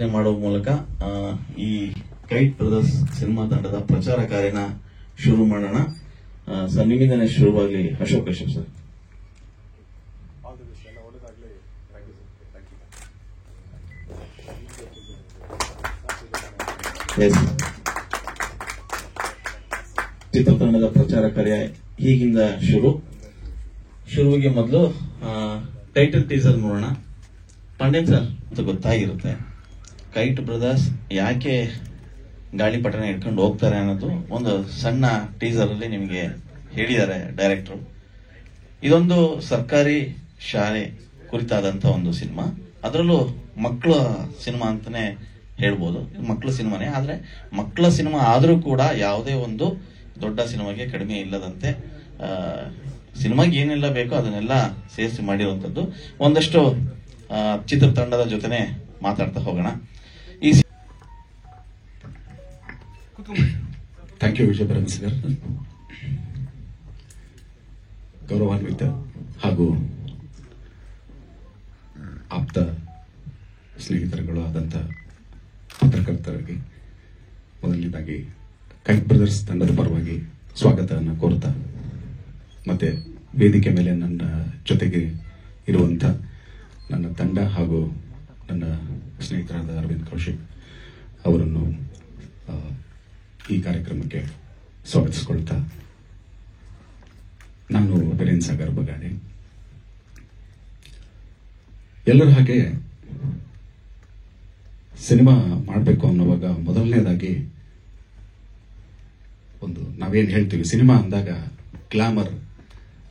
ಘೋಷಣೆ ಮಾಡುವ ಮೂಲಕ ಈ ಕೈಟ್ ಬ್ರದರ್ಸ್ ಸಿನಿಮಾ ತಂಡದ ಪ್ರಚಾರ ಕಾರ್ಯನ ಶುರು ಮಾಡೋಣ. ಸರ್, ನಿಮ್ಮಿಂದನೇ ಶುರುವಾಗಲಿ. ಅಶೋಕ್ ಕಶ್ಯಪ್ ಸರ್. ಚಿತ್ರತಂಡದ ಪ್ರಚಾರ ಕಾರ್ಯ ಹೀಗಿಂದ ಶುರುವಿಗೆ ಮೊದಲು ಟೈಟಲ್ ಟೀಸರ್ ನೋಡೋಣ. ಪಾಂಡ್ಯನ್ ಸರ್ ಅಂತ ಗೊತ್ತಾಗಿರುತ್ತೆ, ಕೈಟ್ ಬ್ರದರ್ಸ್ ಯಾಕೆ ಗಾಳಿಪಟನ ಇಟ್ಕೊಂಡು ಹೋಗ್ತಾರೆ ಅನ್ನೋದು ಒಂದು ಸಣ್ಣ ಟೀಸರ್ ಅಲ್ಲಿ ನಿಮಗೆ ಹೇಳಿದ್ದಾರೆ ಡೈರೆಕ್ಟರ್. ಇದೊಂದು ಸರ್ಕಾರಿ ಶಾಲೆ ಕುರಿತಾದಂತ ಒಂದು ಸಿನಿಮಾ, ಅದರಲ್ಲೂ ಮಕ್ಕಳ ಸಿನಿಮಾ ಅಂತಾನೆ ಹೇಳ್ಬೋದು. ಮಕ್ಕಳ ಸಿನಿಮಾನೇ, ಆದ್ರೆ ಮಕ್ಕಳ ಸಿನಿಮಾ ಆದ್ರೂ ಕೂಡ ಯಾವುದೇ ಒಂದು ದೊಡ್ಡ ಸಿನಿಮಾಗೆ ಕಡಿಮೆ ಇಲ್ಲದಂತೆ ಸಿನಿಮಾಗೆ ಏನೆಲ್ಲ ಬೇಕೋ ಅದನ್ನೆಲ್ಲ ಸೇರಿಸಿ ಮಾಡಿರುವಂತದ್ದು. ಒಂದಷ್ಟು ಚಿತ್ರತಂಡದ ಜೊತೆನೆ ಮಾತಾಡ್ತಾ ಹೋಗೋಣ. Thank you Vijaya sir. ಗೌರವಾನ್ವಿತ ಹಾಗೂ ಆಪ್ತ ಸ್ನೇಹಿತರುಗಳು ಆದಂತ ಪತ್ರಕರ್ತರಿಗೆ ಮೊದಲನೇದಾಗಿ ಕೈಟ್ ಬ್ರದರ್ಸ್ ತಂಡದ ಪರವಾಗಿ ಸ್ವಾಗತವನ್ನು ಕೋರುತ್ತಾ, ಮತ್ತೆ ವೇದಿಕೆ ಮೇಲೆ ನನ್ನ ಜೊತೆಗೆ ಇರುವಂತ ನನ್ನ ತಂಡ ಹಾಗೂ ನನ್ನ ಸ್ನೇಹಿತರಾದ ಅರವಿಂದ್ ಕೌಶಿಕ್ ಅವರನ್ನು ಈ ಕಾರ್ಯಕ್ರಮಕ್ಕೆ ಸ್ವಾಗತಿಸಿಕೊಳ್ತಾ, ನಾನು ವೀರೇನ್ ಸಾಗರ್ ಬಗಾಡೆ. ಎಲ್ಲರ ಹಾಗೆ ಸಿನಿಮಾ ಮಾಡಬೇಕು ಅನ್ನುವಾಗ ಮೊದಲನೇದಾಗಿ ಒಂದು ನಾವೇನ್ ಹೇಳ್ತೀವಿ, ಸಿನಿಮಾ ಅಂದಾಗ ಗ್ಲಾಮರ್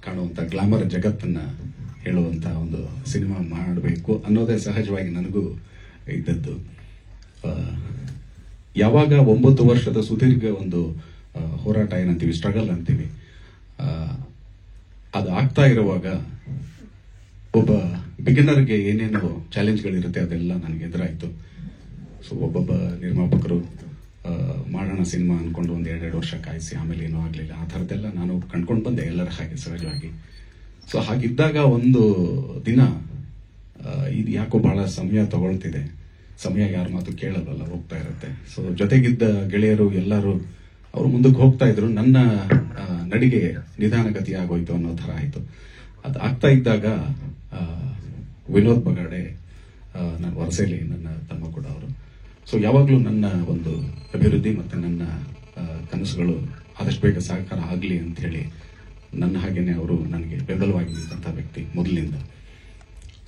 ಕಾಣುವಂತ ಗ್ಲಾಮರ್ ಜಗತ್ತನ್ನ ಹೇಳುವಂತ ಒಂದು ಸಿನಿಮಾ ಮಾಡಬೇಕು ಅನ್ನೋದೇ ಸಹಜವಾಗಿ ನನಗೂ ಇದ್ದದ್ದು. ಯಾವಾಗ 9 ವರ್ಷದ ಸುದೀರ್ಘ ಒಂದು ಹೋರಾಟ ಏನಂತೀವಿ, ಸ್ಟ್ರಗಲ್ ಅಂತೀವಿ, ಅದು ಆಗ್ತಾ ಇರುವಾಗ ಒಬ್ಬ ಬಿಗಿನರ್ಗೆ ಏನೇನು ಚಾಲೆಂಜ್ಗಳಿರುತ್ತೆ ಅದೆಲ್ಲ ನನಗೆ ಎದುರಾಯ್ತು. ಸೊ ಒಬ್ಬೊಬ್ಬ ನಿರ್ಮಾಪಕರು ಮಾಡೋಣ ಸಿನಿಮಾ ಅನ್ಕೊಂಡು ಒಂದ್ 2 ವರ್ಷ ಕಾಯಿಸಿ ಆಮೇಲೆ ಏನೂ ಆಗ್ಲಿಲ್ಲ, ಆ ಥರದ್ದೆಲ್ಲ ನಾನು ಕಂಡ್ಕೊಂಡು ಬಂದೆ ಎಲ್ಲರ ಹಾಗೆ ಸಹಜವಾಗಿ. ಸೊ ಹಾಗಿದ್ದಾಗ ಒಂದು ದಿನ ಇದು ಯಾಕೋ ಬಹಳ ಸಮಯ ತಗೊಳ್ತಿದೆ, ಸಮಯ ಯಾರ ಮಾತು ಕೇಳಲ್ವಲ್ಲ, ಹೋಗ್ತಾ ಇರುತ್ತೆ. ಸೊ ಜೊತೆಗಿದ್ದ ಗೆಳೆಯರು ಎಲ್ಲರೂ ಅವರು ಮುಂದಕ್ಕೆ ಹೋಗ್ತಾ ಇದ್ರು, ನನ್ನ ನಡಿಗೆ ನಿಧಾನಗತಿ ಆಗೋಯ್ತು ಅನ್ನೋ ತರ ಆಯ್ತು. ಅದು ಆಗ್ತಾ ಇದ್ದಾಗ ವಿನೋದ್ ಬಗಾಡೆ, ನನ್ನ ವರಸೇಲಿ ನನ್ನ ತಮ್ಮ ಕೂಡ ಅವರು, ಸೊ ಯಾವಾಗ್ಲೂ ನನ್ನ ಒಂದು ಅಭಿವೃದ್ಧಿ ಮತ್ತೆ ನನ್ನ ಕನಸುಗಳು ಆದಷ್ಟು ಬೇಗ ಸಾಕಾರ ಆಗ್ಲಿ ಅಂತ ಹೇಳಿ ನನ್ನ ಹಾಗೇನೆ ಅವರು ನನಗೆ ಬೆಂಬಲವಾಗಿ ನಿಂತ ವ್ಯಕ್ತಿ ಮೊದಲಿನಿಂದ.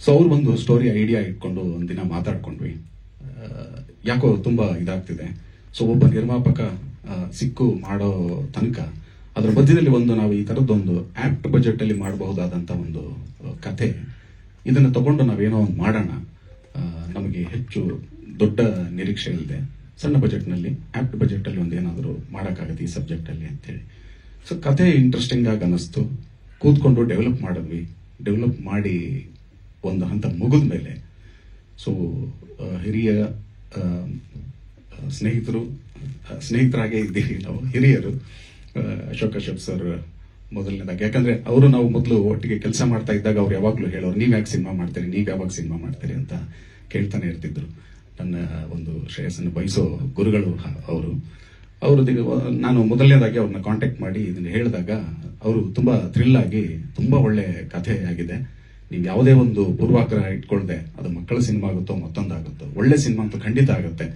ಸೊ ಅವ್ರು ಒಂದು ಸ್ಟೋರಿ ಐಡಿಯಾ ಇಟ್ಕೊಂಡು ಒಂದಿನ ಮಾತಾಡ್ಕೊಂಡ್ವಿ, ಯಾಕೋ ತುಂಬಾ ಇದಾಗ್ತಿದೆ. ಸೊ ಒಬ್ಬ ನಿರ್ಮಾಪಕ ಸಿಕ್ಕು ಮಾಡೋ ತನಕ ಅದ್ರ ಮಧ್ಯದಲ್ಲಿ ಒಂದು ನಾವು ಈ ತರದ್ದೊಂದು ಆಪ್ಟ್ ಬಜೆಟ್ ಅಲ್ಲಿ ಮಾಡಬಹುದಾದಂತ ಒಂದು ಕಥೆ, ಇದನ್ನ ತಗೊಂಡು ನಾವೇನೋ ಒಂದು ಮಾಡೋಣ, ನಮಗೆ ಹೆಚ್ಚು ದೊಡ್ಡ ನಿರೀಕ್ಷೆ ಇಲ್ಲದೆ ಸಣ್ಣ ಬಜೆಟ್ ನಲ್ಲಿ ಆಪ್ಟ್ ಬಜೆಟ್ ಅಲ್ಲಿ ಒಂದು ಏನಾದರೂ ಮಾಡಕ್ಕಾಗತ್ತೆ ಈ ಸಬ್ಜೆಕ್ಟ್ ಅಲ್ಲಿ ಅಂತ ಹೇಳಿ. ಸೊ ಕಥೆ ಇಂಟ್ರೆಸ್ಟಿಂಗ್ ಆಗಿ ಅನಿಸ್ತು, ಕೂತ್ಕೊಂಡು ಡೆವಲಪ್ ಮಾಡಿದ್ವಿ. ಡೆವಲಪ್ ಮಾಡಿ ಒಂದು ಹಂತ ಮುಗಿದ ಮೇಲೆ ಸೊ ಹಿರಿಯ ಸ್ನೇಹಿತರಾಗೇ ಇದ್ದೀವಿ ನಾವು, ಹಿರಿಯರು ಅಶೋಕ್ ಕಶ್ಯಪ್ ಸರ್ ಮೊದಲನೇದಾಗಿ. ಯಾಕಂದ್ರೆ ಅವರು ನಾವು ಮೊದಲು ಒಟ್ಟಿಗೆ ಕೆಲಸ ಮಾಡ್ತಾ ಇದ್ದಾಗ ಅವ್ರು ಯಾವಾಗ್ಲೂ ಹೇಳೋರು, ನೀವ್ ಯಾಕೆ ಸಿನಿಮಾ ಮಾಡ್ತೀರಿ, ನೀವ್ ಯಾವಾಗ ಸಿನಿಮಾ ಮಾಡ್ತೀರಿ ಅಂತ ಕೇಳ್ತಾನೆ ಇರ್ತಿದ್ರು. ನನ್ನ ಒಂದು ಶ್ರೇಯಸ್ಸನ್ನು ಬಯಸೋ ಗುರುಗಳು ಅವರು. ನಾನು ಮೊದಲನೇದಾಗಿ ಅವ್ರನ್ನ ಕಾಂಟ್ಯಾಕ್ಟ್ ಮಾಡಿ ಇದನ್ನ ಹೇಳಿದಾಗ ಅವರು ತುಂಬಾ ಥ್ರಿಲ್ ಆಗಿ, ತುಂಬಾ ಒಳ್ಳೆ ಕಥೆ ಆಗಿದೆ, ನೀವು ಯಾವುದೇ ಒಂದು ಪೂರ್ವಾಗ್ರಹ ಇಟ್ಕೊಳ್ದೆ ಅದು ಮಕ್ಕಳ ಸಿನಿಮಾ ಆಗುತ್ತೋ ಮತ್ತೊಂದಾಗುತ್ತೋ, ಒಳ್ಳೆ ಸಿನಿಮಾ ಅಂತೂ ಖಂಡಿತ ಆಗುತ್ತೆ,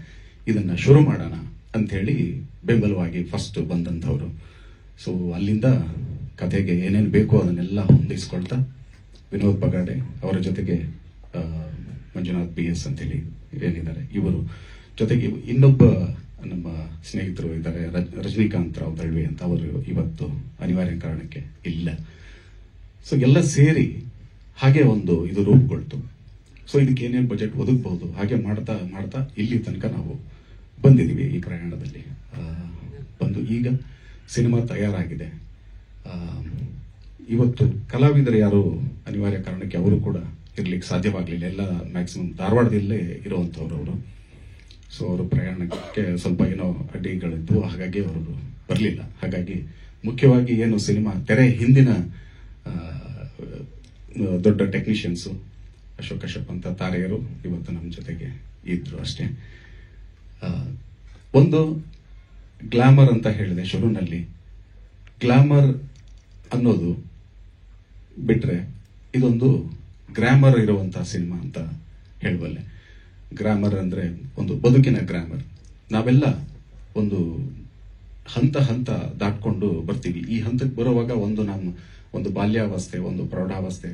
ಇದನ್ನ ಶುರು ಮಾಡೋಣ ಅಂತ ಹೇಳಿ ಬೆಂಬಲವಾಗಿ ಫಸ್ಟ್ ಬಂದಂಥವ್ರು. ಸೊ ಅಲ್ಲಿಂದ ಕಥೆಗೆ ಏನೇನು ಬೇಕೋ ಅದನ್ನೆಲ್ಲ ಹೊಂದಿಸ್ಕೊಳ್ತಾ ವಿನೋದ್ ಬಗಾಡೆ ಅವರ ಜೊತೆಗೆ ಮಂಜುನಾಥ್ BS ಅಂತ ಹೇಳಿ ಏನಿದ್ದಾರೆ ಇವರು, ಜೊತೆಗೆ ಇನ್ನೊಬ್ಬ ನಮ್ಮ ಸ್ನೇಹಿತರು ಇದ್ದಾರೆ, ರಜನಿಕಾಂತ್ ರಾವ್ ದಳ್ವಿ ಅಂತ, ಅವರು ಇವತ್ತು ಅನಿವಾರ್ಯ ಕಾರಣಕ್ಕೆ ಇಲ್ಲ. ಸೊ ಎಲ್ಲ ಸೇರಿ ಹಾಗೆ ಒಂದು ಇದು ರೂಪುಗೊಳ್ತು. ಸೊ ಇದಕ್ಕೆ ಏನೇನು ಬಜೆಟ್ ಒದಗಬಹುದು ಹಾಗೆ ಮಾಡ್ತಾ ಮಾಡ್ತಾ ಇಲ್ಲಿ ತನಕ ನಾವು ಬಂದಿದ್ದೀವಿ. ಈ ಪ್ರಯಾಣದಲ್ಲಿ ಬಂದು ಈಗ ಸಿನಿಮಾ ತಯಾರಾಗಿದೆ. ಇವತ್ತು ಕಲಾವಿದರು ಯಾರು ಅನಿವಾರ್ಯ ಕಾರಣಕ್ಕೆ ಅವರು ಕೂಡ ಇರ್ಲಿಕ್ಕೆ ಸಾಧ್ಯವಾಗಲಿಲ್ಲ, ಎಲ್ಲ ಮ್ಯಾಕ್ಸಿಮಮ್ ಧಾರವಾಡದಲ್ಲೇ ಇರುವಂತವ್ರು ಅವರು. ಸೊ ಅವರು ಪ್ರಯಾಣಕ್ಕೆ ಸ್ವಲ್ಪ ಏನೋ ಅಡ್ಡಿಗಳಿದ್ದು, ಹಾಗಾಗಿ ಅವರು ಬರಲಿಲ್ಲ. ಹಾಗಾಗಿ ಮುಖ್ಯವಾಗಿ ಏನು ಸಿನಿಮಾ ತೆರೆ ಹಿಂದಿನ ದೊಡ್ಡ ಟೆಕ್ನಿಷಿಯನ್ಸ್ ಅಶೋಕ್ ಕಶ್ಯಪ್ ಅಂತ ತಾರೆಯರು ಇವತ್ತು ನಮ್ಮ ಜೊತೆಗೆ ಇದ್ರು ಅಷ್ಟೇ. ಒಂದು ಗ್ಲಾಮರ್ ಅಂತ ಹೇಳಿದೆ ಶುರುನಲ್ಲಿ. ಗ್ಲಾಮರ್ ಅನ್ನೋದು ಬಿಟ್ರೆ ಇದೊಂದು ಗ್ರಾಮರ್ ಇರುವಂತಹ ಸಿನಿಮಾ ಅಂತ ಹೇಳಬಲ್ಲೆ. ಗ್ರಾಮರ್ ಅಂದ್ರೆ ಒಂದು ಬದುಕಿನ ಗ್ರಾಮರ್. ನಾವೆಲ್ಲ ಒಂದು ಹಂತ ಹಂತ ದಾಟ್ಕೊಂಡು ಬರ್ತೀವಿ. ಈ ಹಂತಕ್ಕೆ ಬರುವಾಗ ಒಂದು ಬಾಲ್ಯಾವಸ್ಥೆ, ಒಂದು ಪ್ರೌಢಾವಸ್ಥೆ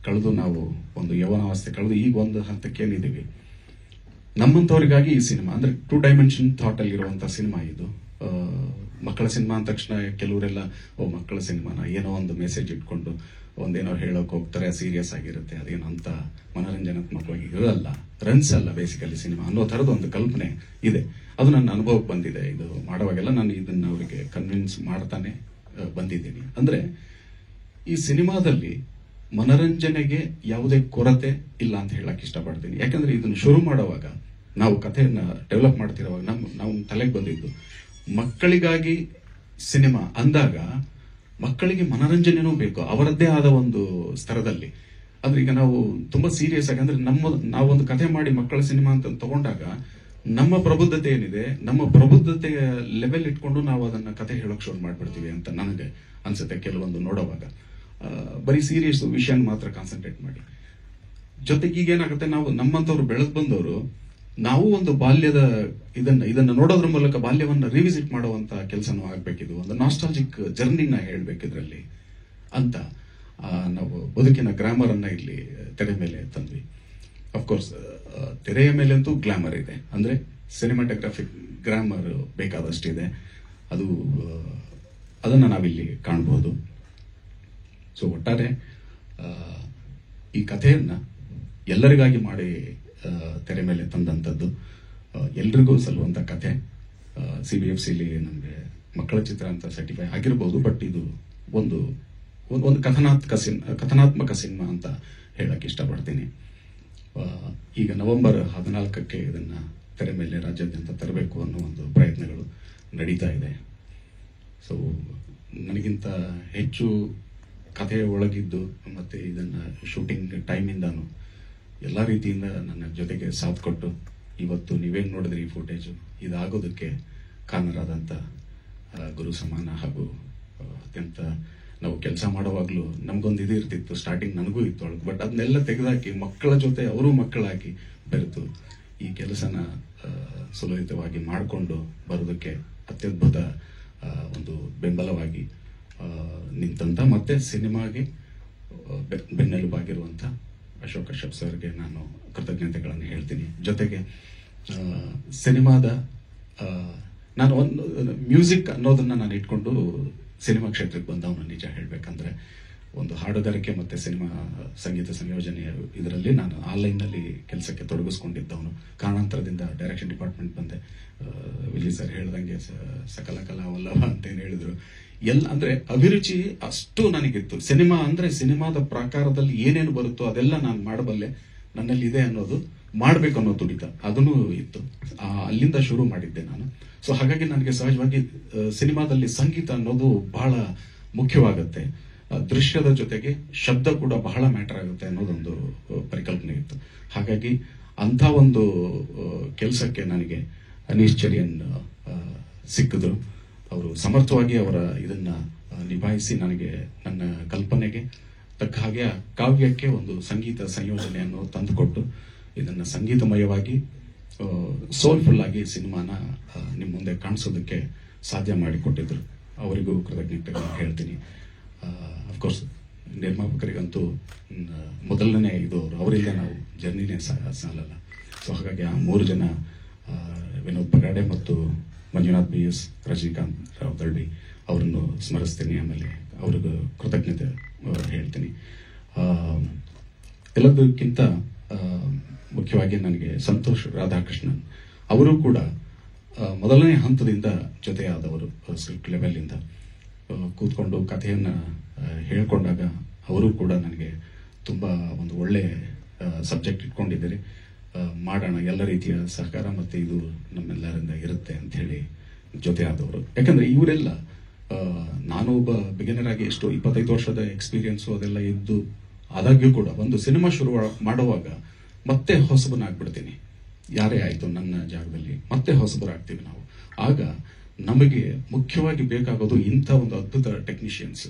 ಕಳೆದು ನಾವು ಒಂದು ಯೌವನಾವಸ್ಥೆ ಕಳೆದು ಈಗ ಒಂದು ಹಂತಕ್ಕೆ ಏನಿದ್ದೀವಿ. ನಮ್ಮಂತವರಿಗಾಗಿ ಈ ಸಿನಿಮಾ ಅಂದ್ರೆ 2 ಡೈಮೆನ್ಷನ್ ಥಾಟ್ ಅಲ್ಲಿ ಇರುವಂತಹ ಸಿನಿಮಾ ಇದು. ಮಕ್ಕಳ ಸಿನಿಮಾ ಅಂದ ತಕ್ಷಣ ಕೆಲವರೆಲ್ಲ ಮಕ್ಕಳ ಸಿನಿಮಾನ ಏನೋ ಒಂದು ಮೆಸೇಜ್ ಇಟ್ಕೊಂಡು ಒಂದೇನೋ ಹೇಳೋಕೆ ಹೋಗ್ತಾರೆ, ಸೀರಿಯಸ್ ಆಗಿರುತ್ತೆ, ಅದೇನೋ ಅಂತ ಮನೋರಂಜನಾತ್ಮಕವಾಗಿ ಇರಲ್ಲ, ರನ್ಸ್ ಅಲ್ಲ ಬೇಸಿಕಲಿ ಸಿನಿಮಾ ಅನ್ನೋ ತರದ ಒಂದು ಕಲ್ಪನೆ ಇದೆ. ಅದು ನನ್ನ ಅನುಭವಕ್ಕೆ ಬಂದಿದೆ. ಇದು ಮಾಡುವಾಗೆಲ್ಲ ನಾನು ಇದನ್ನ ಅವರಿಗೆ ಕನ್ವಿನ್ಸ್ ಮಾಡ್ತಾನೆ ಬಂದಿದ್ದೀನಿ. ಅಂದ್ರೆ ಈ ಸಿನಿಮಾದಲ್ಲಿ ಮನರಂಜನೆಗೆ ಯಾವುದೇ ಕೊರತೆ ಇಲ್ಲ ಅಂತ ಹೇಳಕ್ ಇಷ್ಟಪಡ್ತೀನಿ. ಯಾಕಂದ್ರೆ ಇದನ್ನು ಶುರು ಮಾಡುವಾಗ ನಾವು ಕಥೆಯನ್ನ ಡೆವಲಪ್ ಮಾಡ್ತಿರುವಾಗ ನಾವು ತಲೆಗೆ ಬಂದಿದ್ದು ಮಕ್ಕಳಿಗಾಗಿ ಸಿನಿಮಾ ಅಂದಾಗ ಮಕ್ಕಳಿಗೆ ಮನರಂಜನೆನೂ ಬೇಕು ಅವರದ್ದೇ ಆದ ಒಂದು ಸ್ತರದಲ್ಲಿ. ಅಂದ್ರೆ ಈಗ ನಾವು ತುಂಬಾ ಸೀರಿಯಸ್ ಆಗಿ ಅಂದ್ರೆ ನಾವೊಂದು ಕಥೆ ಮಾಡಿ ಮಕ್ಕಳ ಸಿನಿಮಾ ಅಂತ ತಗೊಂಡಾಗ ನಮ್ಮ ಪ್ರಬುದ್ಧತೆ ಏನಿದೆ, ನಮ್ಮ ಪ್ರಬುದ್ಧತೆಯ ಲೆವೆಲ್ ಇಟ್ಕೊಂಡು ನಾವು ಅದನ್ನ ಕಥೆ ಹೇಳೋಕ್ ಶುರು ಮಾಡ್ಬಿಡ್ತೀವಿ ಅಂತ ನನಗೆ ಅನ್ಸುತ್ತೆ. ಕೆಲವೊಂದು ನೋಡುವಾಗ ಬರೀ ಸೀರಿಯಸ್ ವಿಷಯನ ಮಾತ್ರ ಕಾನ್ಸಂಟ್ರೇಟ್ ಮಾಡಿ. ಜೊತೆಗೆ ಈಗೇನಾಗುತ್ತೆ, ನಾವು ನಮ್ಮಂತವ್ರು ಬೆಳೆದ್ ಬಂದವರು ನಾವು ಒಂದು ಬಾಲ್ಯದ ಇದನ್ನ ನೋಡೋದ್ರ ಮೂಲಕ ಬಾಲ್ಯವನ್ನ ರಿವಿಸಿಟ್ ಮಾಡುವಂತ ಕೆಲಸನೂ ಆಗ್ಬೇಕಿದು. ಒಂದು ನಾಸ್ಟಾಲಜಿಕ್ ಜರ್ನಿನ ಹೇಳ್ಬೇಕಿದ್ರಲ್ಲಿ ಅಂತ ನಾವು ಬದುಕಿನ ಗ್ರಾಮರ್ ಅನ್ನ ಇಲ್ಲಿ ತೆರೆ ಮೇಲೆ ತಂದ್ವಿ. ಅಫ್ಕೋರ್ಸ್ ತೆರೆಯ ಮೇಲೆ ಅಂತೂ ಗ್ಲಾಮರ್ ಇದೆ, ಅಂದ್ರೆ ಸಿನಿಮಾಟೋಗ್ರಾಫಿಕ್ ಗ್ರಾಮರ್ ಬೇಕಾದಷ್ಟಿದೆ. ಅದನ್ನ ನಾವಿಲ್ಲಿ ಕಾಣಬಹುದು. ಸೊ ಒಟ್ಟಾರೆ ಈ ಕಥೆಯನ್ನ ಎಲ್ಲರಿಗಾಗಿ ಮಾಡಿ ತೆರೆ ಮೇಲೆ ತಂದಂಥದ್ದು, ಎಲ್ರಿಗೂ ಸಲ್ಲುವಂತ ಕಥೆ. CBFCಲಿ ನಮಗೆ ಮಕ್ಕಳ ಚಿತ್ರ ಅಂತ ಸರ್ಟಿಫೈ ಆಗಿರಬಹುದು, ಬಟ್ ಇದು ಒಂದು ಕಥನಾತ್ಮಕ ಸಿನಿಮಾ ಅಂತ ಹೇಳಕ್ ಇಷ್ಟಪಡ್ತೀನಿ. ಈಗ ನವೆಂಬರ್ 14ಕ್ಕೆ ಇದನ್ನ ತೆರೆ ಮೇಲೆ ರಾಜ್ಯಾದ್ಯಂತ ತರಬೇಕು ಅನ್ನೋ ಒಂದು ಪ್ರಯತ್ನಗಳು ನಡೀತಾ ಇದೆ. ಸೊ ನನಗಿಂತ ಹೆಚ್ಚು ಕಥೆಯ ಒಳಗಿದ್ದು ಮತ್ತೆ ಇದನ್ನ ಶೂಟಿಂಗ್ ಟೈಮಿಂದಾನು ಎಲ್ಲ ರೀತಿಯಿಂದ ನನ್ನ ಜೊತೆಗೆ ಸಾಥ್ ಕೊಟ್ಟು ಇವತ್ತು ನೀವೇನ್ ನೋಡಿದ್ರಿ ಈ ಫುಟೇಜು ಇದಾಗೋದಕ್ಕೆ ಕಾರಣರಾದಂತ ಗುರು ಸಮಾನ ಹಾಗೂ ಅತ್ಯಂತ ನಾವು ಕೆಲಸ ಮಾಡುವಾಗ್ಲೂ ನಮ್ಗೊಂದು ಇದು ಇರ್ತಿತ್ತು. ಸ್ಟಾರ್ಟಿಂಗ್ ನನಗೂ ಇತ್ತು ಒಳಗೆ, ಬಟ್ ಅದನ್ನೆಲ್ಲ ತೆಗೆದಾಕಿ ಮಕ್ಕಳ ಜೊತೆ ಅವರು ಮಕ್ಕಳಾಗಿ ಬೆರೆತು ಈ ಕೆಲಸನ ಸುಲಲಿತವಾಗಿ ಮಾಡಿಕೊಂಡು ಬರೋದಕ್ಕೆ ಅತ್ಯದ್ಭುತ ಒಂದು ಬೆಂಬಲವಾಗಿ ನಿಂತಂತ ಮತ್ತೆ ಸಿನಿಮಾಗೆ ಬೆನ್ನೆಲುಬಾಗಿರುವಂತ ಅಶೋಕ್ ಕಶ್ಯಪ್ ಸರ್ಗೆ ನಾನು ಕೃತಜ್ಞತೆಗಳನ್ನು ಹೇಳ್ತೀನಿ. ಜೊತೆಗೆ ಸಿನಿಮಾದ ನಾನು ಒಂದು ಮ್ಯೂಸಿಕ್ ಅನ್ನೋದನ್ನ ನಾನು ಇಟ್ಕೊಂಡು ಸಿನಿಮಾ ಕ್ಷೇತ್ರಕ್ಕೆ ಬಂದವನು. ನಿಜ ಹೇಳ್ಬೇಕಂದ್ರೆ ಒಂದು ಹಾಡುಗಾರಿಕೆ ಮತ್ತೆ ಸಿನಿಮಾ ಸಂಗೀತ ಸಂಯೋಜನೆ ಇದರಲ್ಲಿ ನಾನು ಆನ್ಲೈನ್ ನಲ್ಲಿ ಕೆಲಸಕ್ಕೆ ತೊಡಗಿಸ್ಕೊಂಡಿದ್ದವನು. ಕಾರಣಾಂತರದಿಂದ ಡೈರೆಕ್ಷನ್ ಡಿಪಾರ್ಟ್ಮೆಂಟ್ ಬಂದೆ. ವಿಜಯ್ ಸರ್ ಹೇಳ್ದಂಗೆ ಸಕಲ ಕಲಾವಲ್ಲಭ ಅಂತೇನು ಹೇಳಿದ್ರು. ಅಂದ್ರೆ ಅಭಿರುಚಿ ಅಷ್ಟು ನನಗಿತ್ತು. ಸಿನಿಮಾ ಅಂದ್ರೆ ಸಿನಿಮಾದ ಪ್ರಕಾರದಲ್ಲಿ ಏನೇನು ಬರುತ್ತೋ ಅದೆಲ್ಲ ನಾನು ಮಾಡಬಲ್ಲೆ, ನನ್ನಲ್ಲಿ ಇದೆ ಅನ್ನೋದು, ಮಾಡ್ಬೇಕು ಅನ್ನೋ ತುಡಿತ ಅದನ್ನು ಇತ್ತು. ಅಲ್ಲಿಂದ ಶುರು ಮಾಡಿದ್ದೆ ನಾನು. ಸೊ ಹಾಗಾಗಿ ನನಗೆ ಸಹಜವಾಗಿ ಸಿನಿಮಾದಲ್ಲಿ ಸಂಗೀತ ಅನ್ನೋದು ಬಹಳ ಮುಖ್ಯವಾಗುತ್ತೆ. ದೃಶ್ಯದ ಜೊತೆಗೆ ಶಬ್ದ ಕೂಡ ಬಹಳ ಮ್ಯಾಟರ್ ಆಗುತ್ತೆ ಅನ್ನೋದೊಂದು ಪರಿಕಲ್ಪನೆ ಇತ್ತು. ಹಾಗಾಗಿ ಅಂಥ ಒಂದು ಕೆಲಸಕ್ಕೆ ನನಗೆ ಅನೀಶ್ ಚರಿಯನ್ ಸಿಕ್ಕಿದ್ರು. ಅವರು ಸಮರ್ಥವಾಗಿ ಅವರ ಇದನ್ನ ನಿಭಾಯಿಸಿ ನನಗೆ ನನ್ನ ಕಲ್ಪನೆಗೆ ತಕ್ಕ ಹಾಗೆ ಕಾವ್ಯಕ್ಕೆ ಒಂದು ಸಂಗೀತ ಸಂಯೋಜನೆಯನ್ನು ತಂದುಕೊಟ್ಟು ಇದನ್ನ ಸಂಗೀತಮಯವಾಗಿ ಸೋಲ್ಫುಲ್ ಆಗಿ ಸಿನಿಮಾನ ನಿಮ್ಮ ಮುಂದೆ ಕಾಣಿಸೋದಕ್ಕೆ ಸಾಧ್ಯ ಮಾಡಿಕೊಟ್ಟಿದ್ರು. ಅವರಿಗೂ ಕೃತಜ್ಞತೆಗಳನ್ನು ಹೇಳ್ತೀನಿ. ಅಫ್ಕೋರ್ಸ್ ನಿರ್ಮಾಪಕರಿಗಂತೂ ಮೊದಲನೇ ಇದು ಅವರಿಂದ ನಾವು ಜರ್ನಿನೇ ಸಾಲಲ್ಲ. ಸೊ ಹಾಗಾಗಿ ಆ 3 ಜನ ವಿನೋದ್ ಬಗಾಡೆ ಮತ್ತು ಮಂಜುನಾಥ್ BS, ರಜನಿಕಾಂತ್ ರಾವ್ ದಳ್ವಿ ಅವರನ್ನು ಸ್ಮರಿಸ್ತೀನಿ. ಆಮೇಲೆ ಅವ್ರಿಗೂ ಕೃತಜ್ಞತೆ ಹೇಳ್ತೀನಿ. ಎಲ್ಲದಕ್ಕಿಂತ ಮುಖ್ಯವಾಗಿ ನನಗೆ ಸಂತೋಷ್ ರಾಧಾಕೃಷ್ಣನ್ ಅವರು ಕೂಡ ಮೊದಲನೇ ಹಂತದಿಂದ ಜೊತೆಯಾದವರು. ಸ್ಕ್ರಿಪ್ಟ್ ಲೆವೆಲ್ ಇಂದ ಕೂತ್ಕೊಂಡು ಕಥೆಯನ್ನ ಹೇಳ್ಕೊಂಡಾಗ ಅವರು ಕೂಡ ನನಗೆ ತುಂಬಾ ಒಂದು ಒಳ್ಳೆ ಸಬ್ಜೆಕ್ಟ್ ಇಟ್ಕೊಂಡಿದ್ದಾರೆ, ಮಾಡೋಣ, ಎಲ್ಲ ರೀತಿಯ ಸಹಕಾರ ಮತ್ತೆ ಇದು ನಮ್ಮೆಲ್ಲರಿಂದ ಇರುತ್ತೆ ಅಂತ ಹೇಳಿ ಜೊತೆ ಆದವರು. ಯಾಕಂದ್ರೆ ಇವರೆಲ್ಲ ನಾನು ಒಬ್ಬ ಬಿಗಿನರ್ ಆಗಿ ಎಷ್ಟು 25 ವರ್ಷದ ಎಕ್ಸ್ಪೀರಿಯನ್ಸು ಅದೆಲ್ಲ ಇದ್ದು ಆದಾಗ್ಯೂ ಕೂಡ ಒಂದು ಸಿನಿಮಾ ಶುರು ಮಾಡುವಾಗ ಮತ್ತೆ ಹೊಸಬನಾಗ್ಬಿಡ್ತೀನಿ. ಯಾರೇ ಆಯಿತು ನನ್ನ ಜಾಗದಲ್ಲಿ ಮತ್ತೆ ಹೊಸಬರಾಗ್ತೀವಿ ನಾವು. ಆಗ ನಮಗೆ ಮುಖ್ಯವಾಗಿ ಬೇಕಾಗೋದು ಇಂಥ ಒಂದು ಅದ್ಭುತ ಟೆಕ್ನಿಷಿಯನ್ಸ್,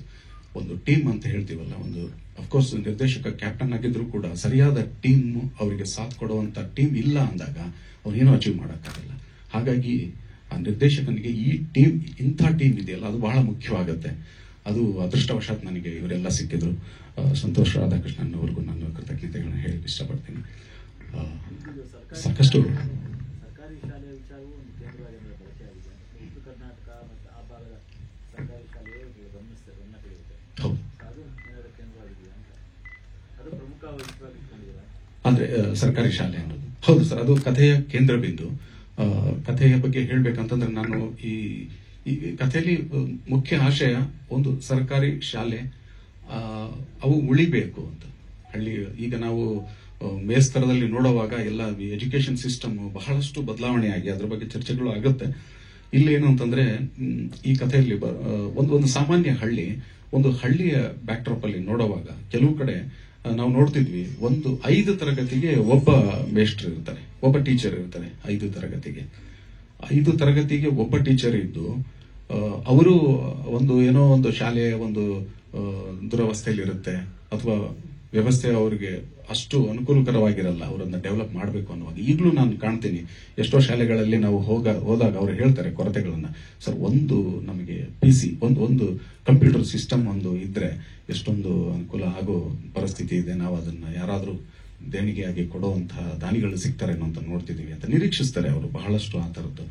ಒಂದು ಟೀಮ್ ಅಂತ ಹೇಳ್ತೀವಲ್ಲ. ಒಂದು ಅಫ್ಕೋರ್ಸ್ ನಿರ್ದೇಶಕ ಕ್ಯಾಪ್ಟನ್ ಆಗಿದ್ರು ಕೂಡ ಸರಿಯಾದ ಟೀಮ್, ಅವರಿಗೆ ಸಾಥ್ ಕೊಡುವಂತ ಟೀಮ್ ಇಲ್ಲ ಅಂದಾಗ ಅವ್ರೇನೂ ಅಚೀವ್ ಮಾಡೋಕ್ಕಾಗಲ್ಲ. ಹಾಗಾಗಿ ಆ ನಿರ್ದೇಶಕನಿಗೆ ಈ ಟೀಮ್, ಇಂಥ ಟೀಮ್ ಇದೆಯಲ್ಲ, ಅದು ಬಹಳ ಮುಖ್ಯವಾಗುತ್ತೆ. ಅದು ಅದೃಷ್ಟವಶಾತ್ ನನಗೆ ಇವರೆಲ್ಲ ಸಿಕ್ಕಿದ್ರು. ಸಂತೋಷ್ ರಾಧಾಕೃಷ್ಣನ್ ಅವ್ರಿಗೂ ನಾನು ಕೃತಜ್ಞತೆಗಳನ್ನ ಹೇಳಿ ಇಷ್ಟಪಡ್ತೀನಿ. ಸಾಕಷ್ಟು ಸರ್ಕಾರಿ ಶಾಲೆಯ ವಿಚಾರವೂ ಒಂದು ಕೇಂದ್ರವಾಗಿ ಬಳಕೆ ಆಗಿದೆ. ಉತ್ತರ ಕರ್ನಾಟಕ ಮತ್ತು ಆ ಭಾಗದ ಸರ್ಕಾರಿ ಶಾಲೆಯೇ ಗಮನ ಸೆಳೆಯುತ್ತೆ. ಅದು ಕೇಂದ್ರವಾಗಿದೆಯಾ ಅಂತ, ಅದು ಪ್ರಮುಖವಾಗಿ ಇಟ್ಕೊಂಡಿದ್ದೀರಾ? ಅಂದ್ರೆ ಸರ್ಕಾರಿ ಶಾಲೆ ಅನ್ನೋದು ಹೌದು ಸರ್, ಅದು ಕಥೆಯ ಕೇಂದ್ರ ಬಿಂದು. ಕಥೆಯ ಬಗ್ಗೆ ಹೇಳ್ಬೇಕಂತಂದ್ರೆ ನಾನು ಈ ಕಥೆಯಲ್ಲಿ ಮುಖ್ಯ ಆಶಯ ಒಂದು ಸರ್ಕಾರಿ ಶಾಲೆ ಅವು ಉಳಿಬೇಕು ಅಂತ. ಹಳ್ಳಿ ಈಗ ನಾವು ಮೇಸ್ತರದಲ್ಲಿ ನೋಡುವಾಗ ಎಲ್ಲ ಎಜುಕೇಶನ್ ಸಿಸ್ಟಮ್ ಬಹಳಷ್ಟು ಬದಲಾವಣೆ ಆಗಿ ಅದ್ರ ಬಗ್ಗೆ ಚರ್ಚೆಗಳು ಆಗುತ್ತೆ. ಇಲ್ಲಿ ಏನು ಅಂತಂದ್ರೆ ಈ ಕಥೆಯಲ್ಲಿ ಒಂದು ಸಾಮಾನ್ಯ ಹಳ್ಳಿ, ಒಂದು ಹಳ್ಳಿಯ ಬ್ಯಾಕ್ಡ್ರಾಪ್ ಅಲ್ಲಿ ನೋಡುವಾಗ ಕೆಲವು ಕಡೆ ನಾವು ನೋಡ್ತಿದ್ವಿ, ಒಂದು 5 ತರಗತಿಗೆ ಒಬ್ಬ ಮೇಸ್ಟರ್ ಇರ್ತಾರೆ, ಒಬ್ಬ ಟೀಚರ್ ಇರ್ತಾರೆ. 5 ತರಗತಿಗೆ ಒಬ್ಬ ಟೀಚರ್ ಇದ್ದು ಅವರು ಏನೋ ಒಂದು ಶಾಲೆಯ ಒಂದು ದುರವಸ್ಥೆಯಲ್ಲಿ ಇರುತ್ತೆ, ಅಥವಾ ವ್ಯವಸ್ಥೆ ಅವರಿಗೆ ಅಷ್ಟು ಅನುಕೂಲಕರವಾಗಿರಲ್ಲ, ಅವರನ್ನ ಡೆವಲಪ್ ಮಾಡಬೇಕು ಅನ್ನುವಾಗ. ಈಗಲೂ ನಾನು ಕಾಣ್ತೀನಿ ಎಷ್ಟೋ ಶಾಲೆಗಳಲ್ಲಿ ನಾವು ಹೋದಾಗ ಅವರು ಹೇಳ್ತಾರೆ ಕೊರತೆಗಳನ್ನ. ಸರ್, ಒಂದು ನಮಗೆ PC, ಒಂದು ಕಂಪ್ಯೂಟರ್ ಸಿಸ್ಟಮ್ ಒಂದು ಇದ್ರೆ ಎಷ್ಟೊಂದು ಅನುಕೂಲ ಆಗೋ ಪರಿಸ್ಥಿತಿ ಇದೆ. ನಾವು ಅದನ್ನ ಯಾರಾದ್ರೂ ದೇಣಿಗೆಯಾಗಿ ಕೊಡುವಂತಹ ದಾನಿಗಳು ಸಿಗ್ತಾರೇನೋ ಅಂತ ನೋಡ್ತಿದೀವಿ ಅಂತ ನಿರೀಕ್ಷಿಸ್ತಾರೆ ಅವರು ಬಹಳಷ್ಟು. ಆ ತರದ್ದು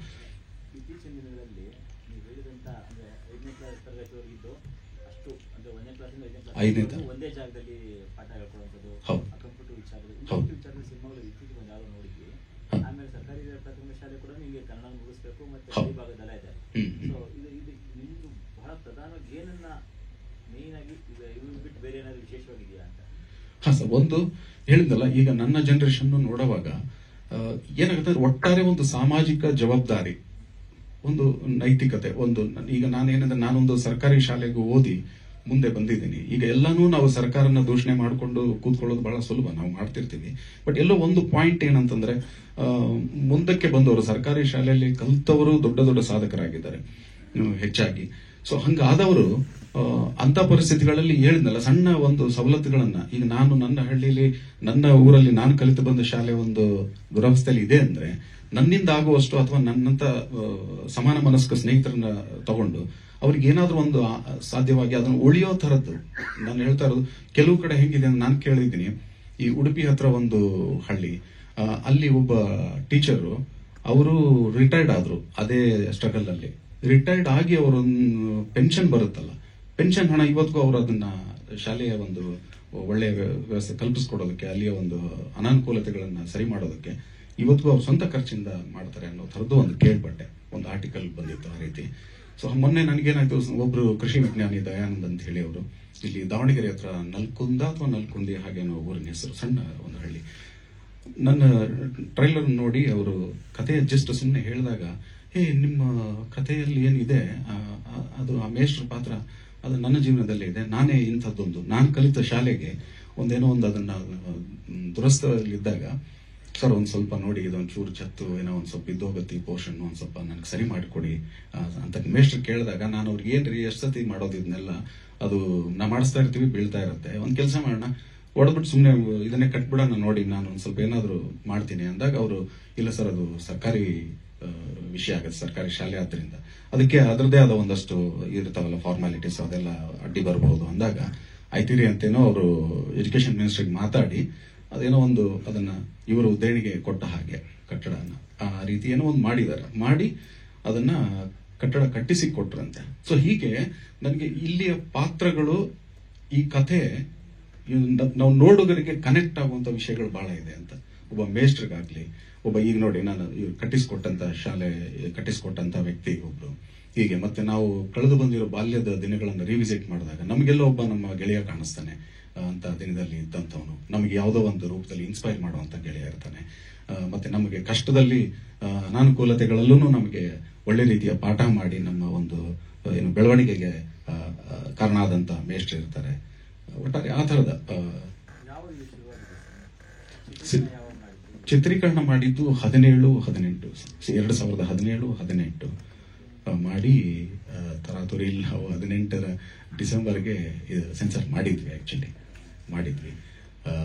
ಇತ್ತೀಚಿನ ದಿನಗಳಲ್ಲಿ ನೀವು ಹೇಳಿದಂತ ಅಂದ್ರೆ 5ನೇ ಕ್ಲಾಸ್ ತರಗತಿವರೆಗಿದ್ದು ಅಷ್ಟು ಅಂದ್ರೆ 1ನೇ ಕ್ಲಾಸಿಂದ 5ನೇ ಕ್ಲಾಸ್ ಒಂದೇ ಜಾಗದಲ್ಲಿ ಪಾಠ ಹೇಳ್ಕೊಡುವಂಥದ್ದು, ಕಂಪ್ಯೂಟರ್ ವಿಚಾರದಲ್ಲಿ ಸಿನಿಮಾಗಳು ಇತ್ತೀಚೆಗೆ ಯಾವ್ದು ನೋಡಿದ್ವಿ. ಆಮೇಲೆ ಸರ್ಕಾರಿ ಪ್ರಾಥಮಿಕ ಶಾಲೆ ಕೂಡ ನಿಮಗೆ ಕನ್ನಡ ಮುಗಿಸ್ಬೇಕು ಮತ್ತೆ ಈ ಭಾಗದೆಲ್ಲ ಇದೆ. ಸೊ ಇದು ನಿಮ್ದು ಬಹಳ ಪ್ರಧಾನವಾಗಿ ಏನನ್ನ ಮೇನ್ ಆಗಿ ಇವ್ರು ಬಿಟ್ಟು ಬೇರೆ ಏನಾದ್ರು ವಿಶೇಷವಾಗಿದೆಯಾ ಅಂತ? ಹಾ ಸರ್, ಒಂದು ಹೇಳಿದ್ನಲ್ಲ, ಈಗ ನನ್ನ ಜನರೇಷನ್ ನೋಡುವಾಗ ಏನಾಗುತ್ತೆ, ಒಟ್ಟಾರೆ ಒಂದು ಸಾಮಾಜಿಕ ಜವಾಬ್ದಾರಿ, ಒಂದು ನೈತಿಕತೆ, ಈಗ ನಾನೊಂದು ಸರ್ಕಾರಿ ಶಾಲೆಗೆ ಓದಿ ಮುಂದೆ ಬಂದಿದ್ದೀನಿ. ಈಗ ಎಲ್ಲಾನು ನಾವು ಸರ್ಕಾರನ ದೂಷಣೆ ಮಾಡಿಕೊಂಡು ಕೂತ್ಕೊಳ್ಳೋದು ಬಹಳ ಸುಲಭ, ನಾವು ಮಾಡ್ತಿರ್ತೀವಿ. ಬಟ್ ಎಲ್ಲೋ ಒಂದು ಪಾಯಿಂಟ್ ಏನಂತಂದ್ರೆ, ಮುಂದಕ್ಕೆ ಬಂದವರು ಸರ್ಕಾರಿ ಶಾಲೆಯಲ್ಲಿ ಕಲಿತವರು ದೊಡ್ಡ ಸಾಧಕರಾಗಿದ್ದಾರೆ ಹೆಚ್ಚಾಗಿ. ಸೊ ಹಂಗಾದವರು ಅಂತ ಪರಿಸ್ಥಿತಿಗಳಲ್ಲಿ ಹೇಳಿದ್ನಲ್ಲ, ಸಣ್ಣ ಒಂದು ಸವಲತ್ತುಗಳನ್ನ, ಈಗ ನಾನು ನನ್ನ ಹಳ್ಳಿಲಿ ನನ್ನ ಊರಲ್ಲಿ ನಾನು ಕಲಿತು ಬಂದ ಶಾಲೆ ಒಂದು ದುರವಸ್ಥೆಯಲ್ಲಿ ಇದೆ ಅಂದ್ರೆ, ನನ್ನಿಂದ ಆಗುವಷ್ಟು ಅಥವಾ ನನ್ನಂತ ಸಮಾನ ಮನಸ್ಕ ಸ್ನೇಹಿತರನ್ನ ತಗೊಂಡು ಅವ್ರಿಗೆ ಏನಾದ್ರೂ ಒಂದು ಸಾಧ್ಯವಾಗಿ ಅದನ್ನು ಉಳಿಯೋ ತರದ್ದು ನಾನು ಹೇಳ್ತಾ ಇರೋದು. ಕೆಲವು ಕಡೆ ಹೆಂಗಿದೆ ಅಂತ ನಾನು ಕೇಳಿದ್ದೀನಿ, ಈ ಉಡುಪಿ ಹತ್ರ ಒಂದು ಹಳ್ಳಿ, ಅಲ್ಲಿ ಒಬ್ಬ ಟೀಚರು, ಅವರು ರಿಟೈರ್ಡ್ ಆದ್ರು ಅದೇ ಸ್ಟ್ರಗಲ್ ಅಲ್ಲಿ. ರಿಟೈರ್ಡ್ ಆಗಿ ಅವರೊಂದು ಪೆನ್ಷನ್ ಬರುತ್ತಲ್ಲ, ಪೆನ್ಷನ್ ಹಣ ಇವತ್ತಿಗೂ ಅವರು ಅದನ್ನ ಶಾಲೆಯ ಒಂದು ಒಳ್ಳೆಯ ವ್ಯವಸ್ಥೆ ಕಲ್ಪಿಸ್ಕೊಡೋದಕ್ಕೆ, ಅಲ್ಲಿಯ ಒಂದು ಅನಾನುಕೂಲತೆಗಳನ್ನ ಸರಿ ಮಾಡೋದಕ್ಕೆ ಇವತ್ತಿಗೂ ಅವ್ರು ಸ್ವಂತ ಖರ್ಚಿಂದ ಮಾಡ್ತಾರೆ ಅನ್ನೋ ಥರದ್ದು ಒಂದು ಕೇಳ್ಪಟ್ಟೆ, ಒಂದು ಆರ್ಟಿಕಲ್ ಬಂದಿತ್ತು ಆ ರೀತಿ. ಸೊ ಮೊನ್ನೆ ನನಗೇನಾಯ್ತು, ಒಬ್ರು ಕೃಷಿ ವಿಜ್ಞಾನಿ ದಯಾನಂದ್ ಅಂತ ಹೇಳಿ ಅವರು ಇಲ್ಲಿ ದಾವಣಗೆರೆ ಹತ್ರ ನಲ್ಕುಂದಿ ಹಾಗೇನೋ ಊರಿನ ಹೆಸರು, ಸಣ್ಣ ಒಂದು ಹಳ್ಳಿ. ನನ್ನ ಟ್ರೈಲರ್ ನೋಡಿ ಅವರು ಕಥೆಯ ಜಸ್ಟ್ ಸುಮ್ಮನೆ ಹೇಳಿದಾಗ, ನಿಮ್ಮ ಕಥೆಯಲ್ಲಿ ಏನಿದೆ ಅದು ಆ ಮೇಷ್ಟ್ರ ಪಾತ್ರ, ಅದು ನನ್ನ ಜೀವನದಲ್ಲೇ ಇದೆ. ನಾನೇ ಇಂಥದ್ದೊಂದು ನಾನು ಕಲಿತ ಶಾಲೆಗೆ ಒಂದೇನೋ ಒಂದು ಅದನ್ನ ದುರಸ್ಥದಲ್ಲಿದ್ದಾಗ, ಸರ್ ಒಂದ್ ಸ್ವಲ್ಪ ನೋಡಿ ಇದೊಂದು ಚೂರು ಚತ್ತು ಏನೋ ಒಂದ್ ಸ್ವಲ್ಪ ಇದ್ದೋಗತ್ತಿ ಪೋರ್ಷನ್ ಒಂದ್ ಸ್ವಲ್ಪ ನನಗೆ ಸರಿ ಮಾಡಿಕೊಡಿ ಅಂತ ಮೇಷ್ಟ್ರು ಕೇಳಿದಾಗ, ನಾನು ಅವ್ರಿಗೆ ಏನ್ರಿ ಎಷ್ಟು ಸತಿ ಮಾಡೋದು ಇದನ್ನೆಲ್ಲ, ಅದು ನಾ ಮಾಡಿಸ್ತಾ ಇರ್ತೀವಿ, ಬೀಳ್ತಾ ಇರುತ್ತೆ, ಒಂದ್ ಕೆಲಸ ಮಾಡೋಣ, ಹೊಡೆದ್ಬಿಟ್ಟು ಸುಮ್ಮನೆ ಇದನ್ನೇ ಕಟ್ಬಿಡೋಣ, ನೋಡಿ ನಾನು ಒಂದ್ ಸ್ವಲ್ಪ ಏನಾದ್ರು ಮಾಡ್ತೀನಿ ಅಂದಾಗ ಅವರು, ಇಲ್ಲ ಸರ್ ಅದು ಸರ್ಕಾರಿ ವಿಷಯ ಆಗುತ್ತೆ, ಸರ್ಕಾರಿ ಶಾಲೆ ಆದ್ರಿಂದ ಅದಕ್ಕೆ ಅದರದೇ ಆದ ಒಂದಷ್ಟು ಇರ್ತಾವಲ್ಲ ಫಾರ್ಮಾಲಿಟೀಸ್, ಅದೆಲ್ಲ ಅಡ್ಡಿ ಬರಬಹುದು ಅಂದಾಗ, ಆಯ್ತೀರಿ ಅಂತೇನೋ ಅವರು ಎಜುಕೇಶನ್ ಮಿನಿಸ್ಟರ್ಗೆ ಮಾತಾಡಿ ಅದೇನೋ ಒಂದು ಅದನ್ನ ಇವರು ದೇಣಿಗೆ ಕೊಟ್ಟ ಹಾಗೆ ಕಟ್ಟಡನ ಆ ರೀತಿ ಏನೋ ಒಂದು ಮಾಡಿದ್ದಾರೆ, ಮಾಡಿ ಅದನ್ನ ಕಟ್ಟಡ ಕಟ್ಟಿಸಿ ಕೊಟ್ರಂತೆ. ಸೊ ಹೀಗೆ ನನಗೆ ಇಲ್ಲಿಯ ಪಾತ್ರಗಳು, ಈ ಕಥೆ ನಾವು ನೋಡುಗರಿಗೆ ಕನೆಕ್ಟ್ ಆಗುವಂತ ವಿಷಯಗಳು ಬಹಳ ಇದೆ ಅಂತ. ಒಬ್ಬ ಮೇಸ್ಟ್ರಿಗಾಗ್ಲಿ, ಒಬ್ಬ ಈಗ ನೋಡಿ ನಾನು ಕಟ್ಟಿಸ್ಕೊಟ್ಟಂತ ಶಾಲೆ ಕಟ್ಟಿಸ್ಕೊಟ್ಟಂತ ವ್ಯಕ್ತಿ ಒಬ್ರು, ಹೀಗೆ ಮತ್ತೆ ನಾವು ಕಳೆದು ಬಂದಿರೋ ಬಾಲ್ಯದ ದಿನಗಳನ್ನು ರಿವಿಸಿಟ್ ಮಾಡಿದಾಗ ನಮಗೆಲ್ಲ ಒಬ್ಬ ನಮ್ಮ ಗೆಳೆಯ ಕಾಣಿಸ್ತಾನೆ ಅಂತ ದಿನದಲ್ಲಿ ಇದ್ದಂಥವನು, ನಮಗೆ ಯಾವುದೋ ಒಂದು ರೂಪದಲ್ಲಿ ಇನ್ಸ್ಪೈರ್ ಮಾಡುವಂತ ಗೆಳೆಯ ಇರ್ತಾನೆ. ಮತ್ತೆ ನಮಗೆ ಕಷ್ಟದಲ್ಲಿ ಅನಾನುಕೂಲತೆಗಳಲ್ಲೂ ನಮಗೆ ಒಳ್ಳೆ ರೀತಿಯ ಪಾಠ ಮಾಡಿ ನಮ್ಮ ಒಂದು ಬೆಳವಣಿಗೆಗೆ ಕಾರಣ ಆದಂತ ಮೇಷ್ಟ್ರು ಇರ್ತಾರೆ. ಒಟ್ಟಾರೆ ಆ ತರದ ಚಿತ್ರೀಕರಣ ಮಾಡಿದ್ದು 17-18 2017-18 ಮಾಡಿ ತರಾತುರಿ ನಾವು 18ರ ಡಿಸೆಂಬರ್ಗೆ ಸೆನ್ಸರ್ ಮಾಡಿದ್ವಿ.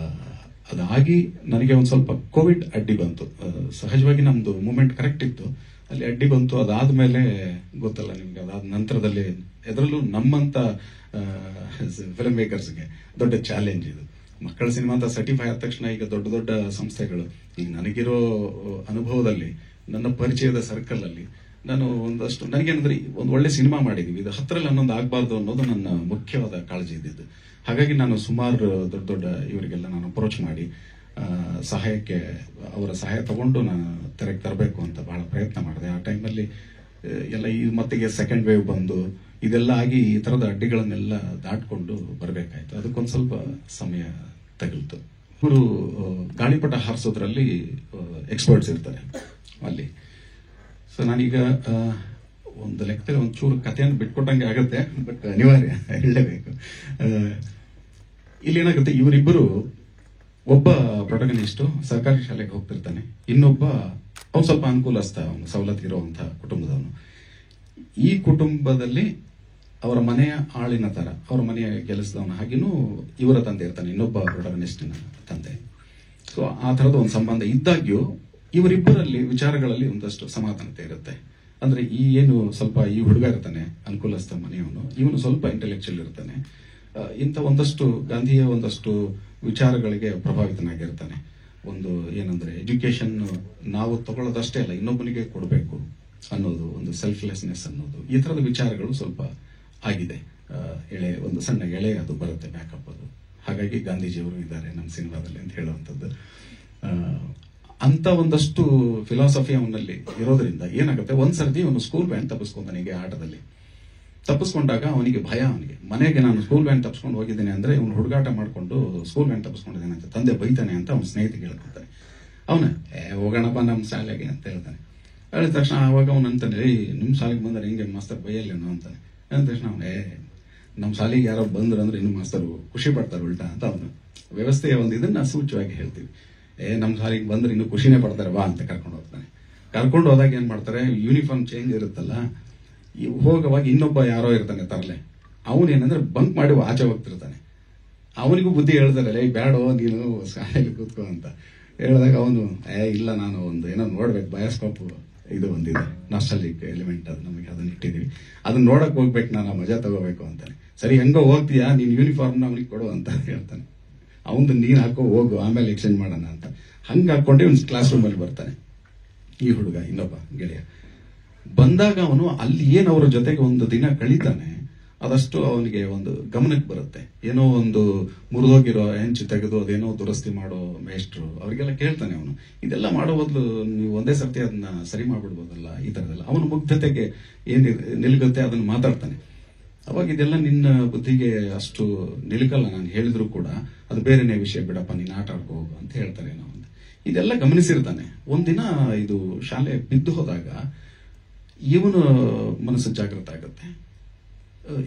ಅದಾಗಿ ನನಗೆ ಒಂದು ಸ್ವಲ್ಪ ಕೋವಿಡ್ ಅಡ್ಡಿ ಬಂತು. ಸಹಜವಾಗಿ ನಮ್ದು ಮೂವ್ಮೆಂಟ್ ಕರೆಕ್ಟ್ ಇತ್ತು, ಅಲ್ಲಿ ಅಡ್ಡಿ ಬಂತು. ಅದಾದ್ಮೇಲೆ ಗೊತ್ತಲ್ಲ ನಿಮ್ಗೆ, ಅದಾದ ನಂತರದಲ್ಲಿ ಅದರಲ್ಲೂ ನಮ್ಮಂತ ಫಿಲ್ಮ್ ಮೇಕರ್ಸ್ಗೆ ದೊಡ್ಡ ಚಾಲೆಂಜ್ ಇದು. ಮಕ್ಕಳ ಸಿನಿಮಾ ಅಂತ ಸರ್ಟಿಫೈ ಆದ ತಕ್ಷಣ ಈಗ ದೊಡ್ಡ ದೊಡ್ಡ ಸಂಸ್ಥೆಗಳು, ಈಗ ನನಗಿರೋ ಅನುಭವದಲ್ಲಿ, ನನ್ನ ಪರಿಚಯದ ಸರ್ಕಲ್ ಅಲ್ಲಿ ನಾನು ಒಂದಷ್ಟು, ನನಗೇನಂದ್ರೆ ಒಂದು ಒಳ್ಳೆ ಸಿನಿಮಾ ಮಾಡಿದೀವಿ, ಇದು 10ರಲ್ಲಿ 11 ಆಗಬಾರ್ದು ಅನ್ನೋದು ನನ್ನ ಮುಖ್ಯವಾದ ಕಾಳಜಿ ಇದ್ದಿದ್ದು. ಹಾಗಾಗಿ ನಾನು ಸುಮಾರು ದೊಡ್ಡ ಇವರಿಗೆಲ್ಲ ನಾನು ಅಪ್ರೋಚ್ ಮಾಡಿ ಅವರ ಸಹಾಯ ತಗೊಂಡು ನಾನು ತೆರೆಗೆ ತರಬೇಕು ಅಂತ ಬಹಳ ಪ್ರಯತ್ನ ಮಾಡಿದೆ. ಆ ಟೈಮಲ್ಲಿ ಎಲ್ಲ ಈ ಮತ್ತಿಗೆ ಸೆಕೆಂಡ್ ವೇವ್ ಬಂದು ಇದೆಲ್ಲ ಆಗಿ ಈ ತರದ ಅಡ್ಡಿಗಳನ್ನೆಲ್ಲ ದಾಟ್ಕೊಂಡು ಬರಬೇಕಾಯ್ತು. ಅದಕ್ಕೊಂದು ಸ್ವಲ್ಪ ಸಮಯ ತಗಲ್ತು. ಇವರು ಗಾಳಿಪಟ ಹಾರಿಸೋದ್ರಲ್ಲಿ ಎಕ್ಸ್ಪರ್ಟ್ಸ್ ಇರ್ತಾರೆ ಅಲ್ಲಿ. ಸೊ ನಾನೀಗ ಒಂದು ಲೆಕ್ಕದಲ್ಲಿ ಒಂಚೂರು ಕಥೆಯನ್ನು ಬಿಟ್ಕೊಟ್ಟಂಗೆ ಆಗುತ್ತೆ, ಬಟ್ ಅನಿವಾರ್ಯ ಹೇಳಲೇಬೇಕು. ಇಲ್ಲಿ ಏನಾಗುತ್ತೆ, ಇವರಿಬ್ಬರು, ಒಬ್ಬ ಪ್ರೊಟಗನಿಸ್ಟ್ ಸರ್ಕಾರಿ ಶಾಲೆಗೆ ಹೋಗ್ತಿರ್ತಾನೆ, ಇನ್ನೊಬ್ಬ ಅವ್ನು ಸ್ವಲ್ಪ ಅನುಕೂಲಸ್ಥ, ಅವನು ಸವಲತ್ತು ಇರುವಂತಹ ಕುಟುಂಬದವನು. ಈ ಕುಟುಂಬದಲ್ಲಿ ಅವರ ಮನೆಯ ಆಳಿನ ತರ, ಅವರ ಮನೆಯ ಕೆಲಸದವನ ಹಾಗೇನೂ ಇವರ ತಂದೆ ಇರ್ತಾನೆ, ಇನ್ನೊಬ್ಬ ಪ್ರೊಟಗನಿಸ್ಟಿನ ತಂದೆ. ಸೊ ಆ ತರದ ಒಂದು ಸಂಬಂಧ ಇದ್ದಾಗ್ಯೂ ಇವರಿಬ್ಬರಲ್ಲಿ ವಿಚಾರಗಳಲ್ಲಿ ಒಂದಷ್ಟು ಸಮಾಧಾನತೆ ಇರುತ್ತೆ. ಅಂದ್ರೆ ಸ್ವಲ್ಪ ಈ ಹುಡುಗ ಇರ್ತಾನೆ ಅನುಕೂಲಸ್ಥ ಮನೆಯವನು, ಇವನು ಸ್ವಲ್ಪ ಇಂಟೆಲೆಕ್ಚುಯಲ್ ಇರ್ತಾನೆ. ಇಂಥ ಒಂದಷ್ಟು ಗಾಂಧಿಯ ಒಂದಷ್ಟು ವಿಚಾರಗಳಿಗೆ ಪ್ರಭಾವಿತನಾಗಿರ್ತಾನೆ. ಒಂದು ಏನಂದ್ರೆ ಎಜುಕೇಶನ್ ನಾವು ತಗೊಳ್ಳೋದಷ್ಟೇ ಅಲ್ಲ, ಇನ್ನೊಬ್ಬನಿಗೆ ಕೊಡಬೇಕು ಅನ್ನೋದು, ಒಂದು ಸೆಲ್ಫ್ಲೆಸ್ನೆಸ್ ಅನ್ನೋದು, ಈ ತರದ ವಿಚಾರಗಳು ಸ್ವಲ್ಪ ಆಗಿದೆ. ಒಂದು ಸಣ್ಣ ಎಳೆ ಅದು ಬರುತ್ತೆ ಬ್ಯಾಕಪ್ ಅದು. ಹಾಗಾಗಿ ಗಾಂಧೀಜಿಯವರು ಇದ್ದಾರೆ ನಮ್ಮ ಸಿನಿಮಾದಲ್ಲಿ ಅಂತ ಹೇಳುವಂಥದ್ದು. ಅಂತ ಒಂದಷ್ಟು ಫಿಲಾಸಫಿ ಅವನಲ್ಲಿ ಇರೋದ್ರಿಂದ ಏನಾಗುತ್ತೆ, ಒಂದ್ಸರ್ತಿ ಅವನು ಸ್ಕೂಲ್ ಬ್ಯಾಂಡ್ ತಪ್ಪಿಸ್ಕೊಂಡಾನೆ ಆಟದಲ್ಲಿ. ತಪ್ಪಿಸ್ಕೊಂಡಾಗ ಅವನಿಗೆ ಭಯ, ಅವನಿಗೆ ಮನೆಗೆ ನಾನು ಸ್ಕೂಲ್ ವ್ಯಾನ್ ತಪ್ಪಿಸ್ಕೊಂಡು ಹೋಗಿದ್ದೇನೆ ಅಂದ್ರೆ ಇವನು ಹುಡುಗಾಟ ಮಾಡ್ಕೊಂಡು ಸ್ಕೂಲ್ ವ್ಯಾನ್ ತಪ್ಪಿಸ್ಕೊಂಡಿದ್ದೇನೆ ಅಂತ ತಂದೆ ಬೈತಾನೆ ಅಂತ ಅವ್ನ ಸ್ನೇಹಿತಿಗೆ ಹೇಳ್ಕೊತಾನೆ. ಅವನ ಹೋಗೋಣಪ್ಪ ನಮ್ಮ ಶಾಲೆಗೆ ಅಂತ ಹೇಳ್ತಾನೆ. ಹೇಳಿದ ತಕ್ಷಣ ಅವಾಗ ಅವನು ಅಂತಾನೆ, ನಿಮ್ ಶಾಲೆಗೆ ಬಂದ್ರೆ ಹಿಂಗೆ ಮಾಸ್ತರ್ ಬೈಯಲ್ಲೇನೋ ಅಂತಾನೆ. ಅಂದ ತಕ್ಷಣ ಅವನೇ, ನಮ್ಮ ಶಾಲೆಗೆ ಯಾರೋ ಬಂದ್ರು ಅಂದ್ರೆ ಇನ್ನು ಮಾಸ್ತರು ಖುಷಿ ಪಡ್ತಾರೆ ಉಲ್ಟಾ ಅಂತ ಅವನು ವ್ಯವಸ್ಥೆಯ ಒಂದು ಇದನ್ನ ಸೂಚ್ಯವಾಗಿ ಹೇಳ್ತೀವಿ. ನಮ್ಮ ಶಾಲೆಗೆ ಬಂದ್ರೆ ಇನ್ನು ಖುಷಿನೇ ಪಡ್ತಾರೆ ಬಾ ಅಂತ ಕರ್ಕೊಂಡು ಹೋಗ್ತಾನೆ. ಕರ್ಕೊಂಡು ಹೋದಾಗ ಏನ್ ಮಾಡ್ತಾರೆ, ಯೂನಿಫಾರ್ಮ್ ಚೇಂಜ್ ಇರುತ್ತಲ್ಲ, ಹೋಗುವಾಗ ಇನ್ನೊಬ್ಬ ಯಾರೋ ಇರ್ತಾನೆ ತರಲೆ, ಅವನೇನಂದ್ರೆ ಬಂಕ್ ಮಾಡಿ ಆಚೆ ಹೋಗ್ತಿರ್ತಾನೆ. ಅವನಿಗೂ ಬುದ್ಧಿ ಹೇಳ್ತಾರೆ, ಬೇಡೋ ನೀನು ಶಾಲೆಯಲ್ಲಿ ಕೂತ್ಕೋ ಅಂತ ಹೇಳಿದಾಗ ಅವನು ಇಲ್ಲ ನಾನು ಒಂದು ಏನೋ ನೋಡ್ಬೇಕು, ಬಯೋಸ್ಕೋಪ್ ಇದು ಒಂದಿದೆ ನಾಸ್ಟಾಲ್ಜಿಕ್ ಎಲಿಮೆಂಟ್, ಅದು ನಮಗೆ ಅದನ್ನ ಇಟ್ಟಿದೀವಿ, ಅದನ್ನ ನೋಡಕ್ ಹೋಗ್ಬೇಕು, ನಾನು ಮಜಾ ತಗೋಬೇಕು ಅಂತಾನೆ. ಸರಿ ಹೆಂಗೋ ಹೋಗ್ತೀಯಾ, ನೀನ್ ಯೂನಿಫಾರ್ಮ್ ಅವನಿಗೆ ಕೊಡು ಅಂತ ಹೇಳ್ತಾನೆ. ಅವನು ನೀನ್ ಹಾಕೋ ಹೋಗು, ಆಮೇಲೆ ಎಕ್ಸ್ಚೇಂಜ್ ಮಾಡೋಣ ಅಂತ. ಹಂಗ ಹಾಕೊಂಡೆ ಒಂದು ಕ್ಲಾಸ್ ರೂಮ್ ಅಲ್ಲಿ ಬರ್ತಾನೆ ಈ ಹುಡುಗ, ಇನ್ನೊಬ್ಬ ಗೆಳೆಯ. ಬಂದಾಗ ಅವನು ಅಲ್ಲಿ ಏನ್ ಅವ್ರ ಜೊತೆಗೆ ಒಂದು ದಿನ ಕಳೀತಾನೆ, ಅದಷ್ಟು ಅವನಿಗೆ ಒಂದು ಗಮನಕ್ಕೆ ಬರುತ್ತೆ. ಏನೋ ಒಂದು ಮುರಿದೋಗಿರೋ ಹೆಂಚು ತೆಗೆದು ಅದೇನೋ ದುರಸ್ತಿ ಮಾಡೋ ಮೇಷ್ಟ್ರು ಅವರಿಗೆಲ್ಲ ಕೇಳ್ತಾನೆ ಅವನು, ಇದೆಲ್ಲ ಮಾಡೋ ಬದಲು ನೀವು ಒಂದೇ ಸರ್ತಿ ಅದನ್ನ ಸರಿ ಮಾಡ್ಬಿಡ್ಬೋದಲ್ಲ, ಈ ತರದೆಲ್ಲ. ಅವನ ಮುಗ್ಧತೆಗೆ ಏನ್ ನಿಲ್ಗುತ್ತೆ ಅದನ್ನ ಮಾತಾಡ್ತಾನೆ. ಅವಾಗ ಇದೆಲ್ಲ ನಿನ್ನ ಬುದ್ಧಿಗೆ ಅಷ್ಟು ನಿಲ್ಕಲ್ಲ, ನಾನು ಹೇಳಿದ್ರು ಕೂಡ ಅದು ಬೇರೆನೇ ವಿಷಯ, ಬಿಡಪ್ಪ ನೀನ್ ಆಟ ಆಡ್ಕೋ ಹೋಗು ಅಂತ ಹೇಳ್ತಾರೆ ನಾವು. ಇದೆಲ್ಲ ಗಮನಿಸಿರ್ತಾನೆ. ಒಂದಿನ ಇದು ಶಾಲೆ ಬಿದ್ದು ಹೋದಾಗ ಇವನು ಮನಸ್ಸು ಜಾಗೃತ ಆಗುತ್ತೆ.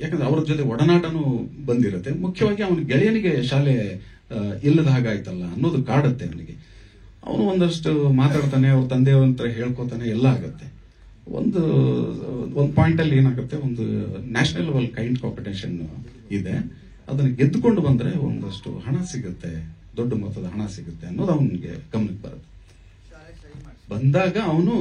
ಯಾಕಂದ್ರೆ ಅವ್ರ ಜೊತೆ ಒಡನಾಟನೂ ಬಂದಿರುತ್ತೆ. ಮುಖ್ಯವಾಗಿ ಅವನ ಗೆಳೆಯನಿಗೆ ಶಾಲೆ ಇಲ್ಲದ ಹಾಗಾಯ್ತಲ್ಲ ಅನ್ನೋದು ಕಾಡುತ್ತೆ ಅವನಿಗೆ. ಅವನು ಒಂದಷ್ಟು ಮಾತಾಡ್ತಾನೆ, ಅವ್ರ ತಂದೆಯವ್ರ ಹತ್ರ ಹೇಳ್ಕೊತಾನೆ, ಎಲ್ಲ ಆಗತ್ತೆ. ಒಂದು ಪಾಯಿಂಟ್ ಅಲ್ಲಿ ಏನಾಗುತ್ತೆ, ಒಂದು ನ್ಯಾಷನಲ್ ಲೆವೆಲ್ ಕೈಂಡ್ ಕಾಂಪಿಟೇಷನ್ ಇದೆ, ಅದನ್ನ ಗೆದ್ದುಕೊಂಡು ಬಂದ್ರೆ ಒಂದಷ್ಟು ಹಣ ಸಿಗುತ್ತೆ, ದೊಡ್ಡ ಮೊತ್ತದ ಹಣ ಸಿಗುತ್ತೆ ಅನ್ನೋದು ಅವನಿಗೆ ಗಮನಕ್ಕೆ ಬರುತ್ತೆ. ಬಂದಾಗ ಅವನು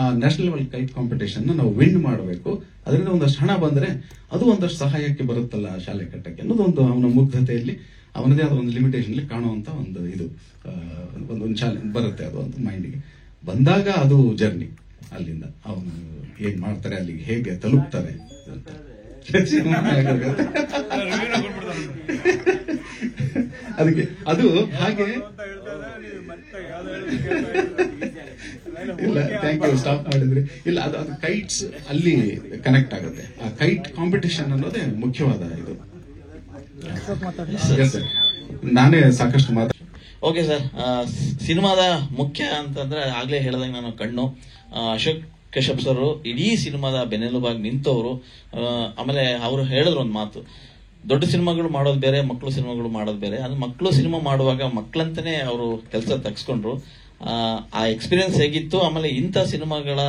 ಆ ನ್ಯಾಷನಲ್ ಲೆವೆಲ್ ಕೈಟ್ ಕಾಂಪಿಟೇಷನ್ ನಾವು ವಿನ್ ಮಾಡಬೇಕು, ಅದರಿಂದ ಒಂದಷ್ಟು ಹಣ ಬಂದ್ರೆ ಅದು ಒಂದಷ್ಟು ಸಹಾಯಕ್ಕೆ ಬರುತ್ತಲ್ಲ ಶಾಲೆ ಕಟ್ಟಕ್ಕೆ ಅನ್ನೋದು ಒಂದು ಅವನ ಮುಗ್ಧತೆಯಲ್ಲಿ, ಅವನದೇ ಆದ ಒಂದು ಲಿಮಿಟೇಷನ್ ಕಾಣುವಂತ ಒಂದು ಇದು ಒಂದು ಚಾಲೆಂಜ್ ಬರುತ್ತೆ. ಅದು ಒಂದು ಮೈಂಡಿಗೆ ಬಂದಾಗ ಅದು ಜರ್ನಿ. ಅಲ್ಲಿಂದ ಅವನು ಏನ್ ಮಾಡ್ತಾರೆ, ಅಲ್ಲಿಗೆ ಹೇಗೆ ತಲುಪ್ತಾರೆ ಅಂತ ಅದಕ್ಕೆ ಅದು ಹಾಗೆ ಇಲ್ಲ. ಥ್ಯಾಂಕ್ ಯು, ಸ್ಟಾಪ್ ಮಾಡಿದ್ರಿ. ಇಲ್ಲ, ಅದು ಕೈಟ್ಸ್ ಅಲ್ಲಿ ಕನೆಕ್ಟ್ ಆಗುತ್ತೆ. ಆ ಕೈಟ್ ಕಾಂಪಿಟೇಷನ್ ಅನ್ನೋದೇ ಮುಖ್ಯವಾದ ಇದು. ನಾನೇ ಸಾಕಷ್ಟು ಓಕೆ ಸರ್, ಸಿನಿಮಾದ ಮುಖ್ಯ ಅಂತಂದ್ರೆ ಆಗ್ಲೇ ಹೇಳ್ದಂಗೆ ನಾನು ಕಣ್ಣು ಅಶೋಕ್ ಕಶ್ಯಪ್ ಸರ್ ಇಡೀ ಸಿನಿಮಾದ ಬೆನ್ನೆಲುಬಾಗಿ ನಿಂತವರು. ಆಮೇಲೆ ಅವರು ಹೇಳಿದ್ರು ಒಂದು ಮಾತು, ದೊಡ್ಡ ಸಿನಿಮಾಗಳು ಮಾಡೋದು ಬೇರೆ, ಮಕ್ಕಳು ಸಿನಿಮಾಗಳು ಮಾಡೋದು ಬೇರೆ. ಅದು ಮಕ್ಕಳು ಸಿನಿಮಾ ಮಾಡುವಾಗ ಮಕ್ಕಳಂತಾನೆ ಅವರು ಕೆಲಸ ತೆಗೆಸ್ಕೊಂಡ್ರು. ಆ ಎಕ್ಸ್ಪೀರಿಯನ್ಸ್ ಹೇಗಿತ್ತು, ಆಮೇಲೆ ಇಂಥ ಸಿನಿಮಾಗಳ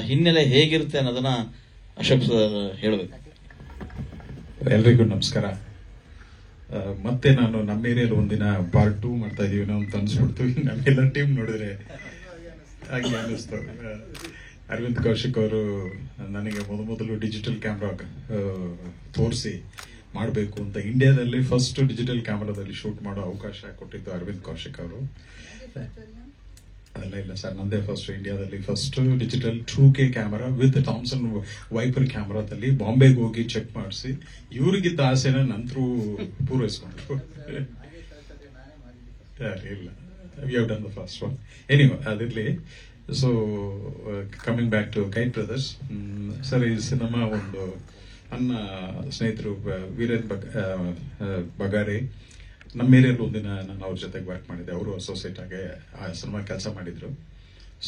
ಹಿನ್ನೆಲೆ ಹೇಗಿರುತ್ತೆ ಅನ್ನೋದನ್ನ ಅಶೋಕ್ ಸರ್ ಹೇಳಬೇಕು. ಎಲ್ರಿಗೂ ನಮಸ್ಕಾರ. ಮತ್ತೆ ನಾನು ನಮ್ಮ ಏರಿಯಲ್ಲಿ ಒಂದಿನ ಪಾರ್ಟ್ 2 ಮಾಡ್ತಾ ಇದೀವಿ ಅಂತ ಅನ್ಸ್ಬಿಡ್ತು. ನಮ್ಮೆಲ್ಲ ಟೀಮ್ ನೋಡಿದ್ರೆ ಹಾಗೆ ಅನ್ನಿಸ್ತು. ಅರವಿಂದ್ ಕೌಶಿಕ್ ಅವರು ನನಗೆ ಮೊದಲು ಡಿಜಿಟಲ್ ಕ್ಯಾಮ್ರಾ ತೋರಿಸಿ ಮಾಡಬೇಕು ಅಂತ ಇಂಡಿಯಾದಲ್ಲಿ ಫಸ್ಟ್ ಡಿಜಿಟಲ್ ಕ್ಯಾಮ್ರಾದಲ್ಲಿ ಶೂಟ್ ಮಾಡೋ ಅವಕಾಶ ಕೊಟ್ಟಿದ್ದು ಅರವಿಂದ್ ಕೌಶಿಕ್ ಅವರು. ಅದೆಲ್ಲ ಇಲ್ಲ ಸರ್, ನಂದೇ ಫಸ್ಟ್ ಇಂಡಿಯಾದಲ್ಲಿ first digital 2K camera with Thomson viper ಕ್ಯಾಮರಾದಲ್ಲಿ ಬಾಂಬೆಗೆ ಹೋಗಿ ಚೆಕ್ ಮಾಡಿಸಿ ಇವ್ರಿಗಿದ್ದ ಆಸೆನ ನಂತರ ಪೂರೈಸ್ಕೊಂಡ್ರು. ಇಲ್ಲ, we have done the first one. Anyway ಅದಿರ್ಲಿ. So coming back to Kite Brothers sir, ಈ ಸಿನಿಮಾ ಒಂದು ನನ್ನ ಸ್ನೇಹಿತರು ವೀರೇಂದ್ರ ಬಗಾರೆ ನಮ್ಮ ಏರಿಯಲ್ಲಿ ಒಂದಿನ ನಾನು ಅವ್ರ ಜೊತೆಗೆ ವರ್ಕ್ ಮಾಡಿದ್ದೆ. ಅವರು ಅಸೋಸಿಯೇಟ್ ಆಗಿ ಆ ಸಿನಿಮಾ ಕೆಲಸ ಮಾಡಿದ್ರು.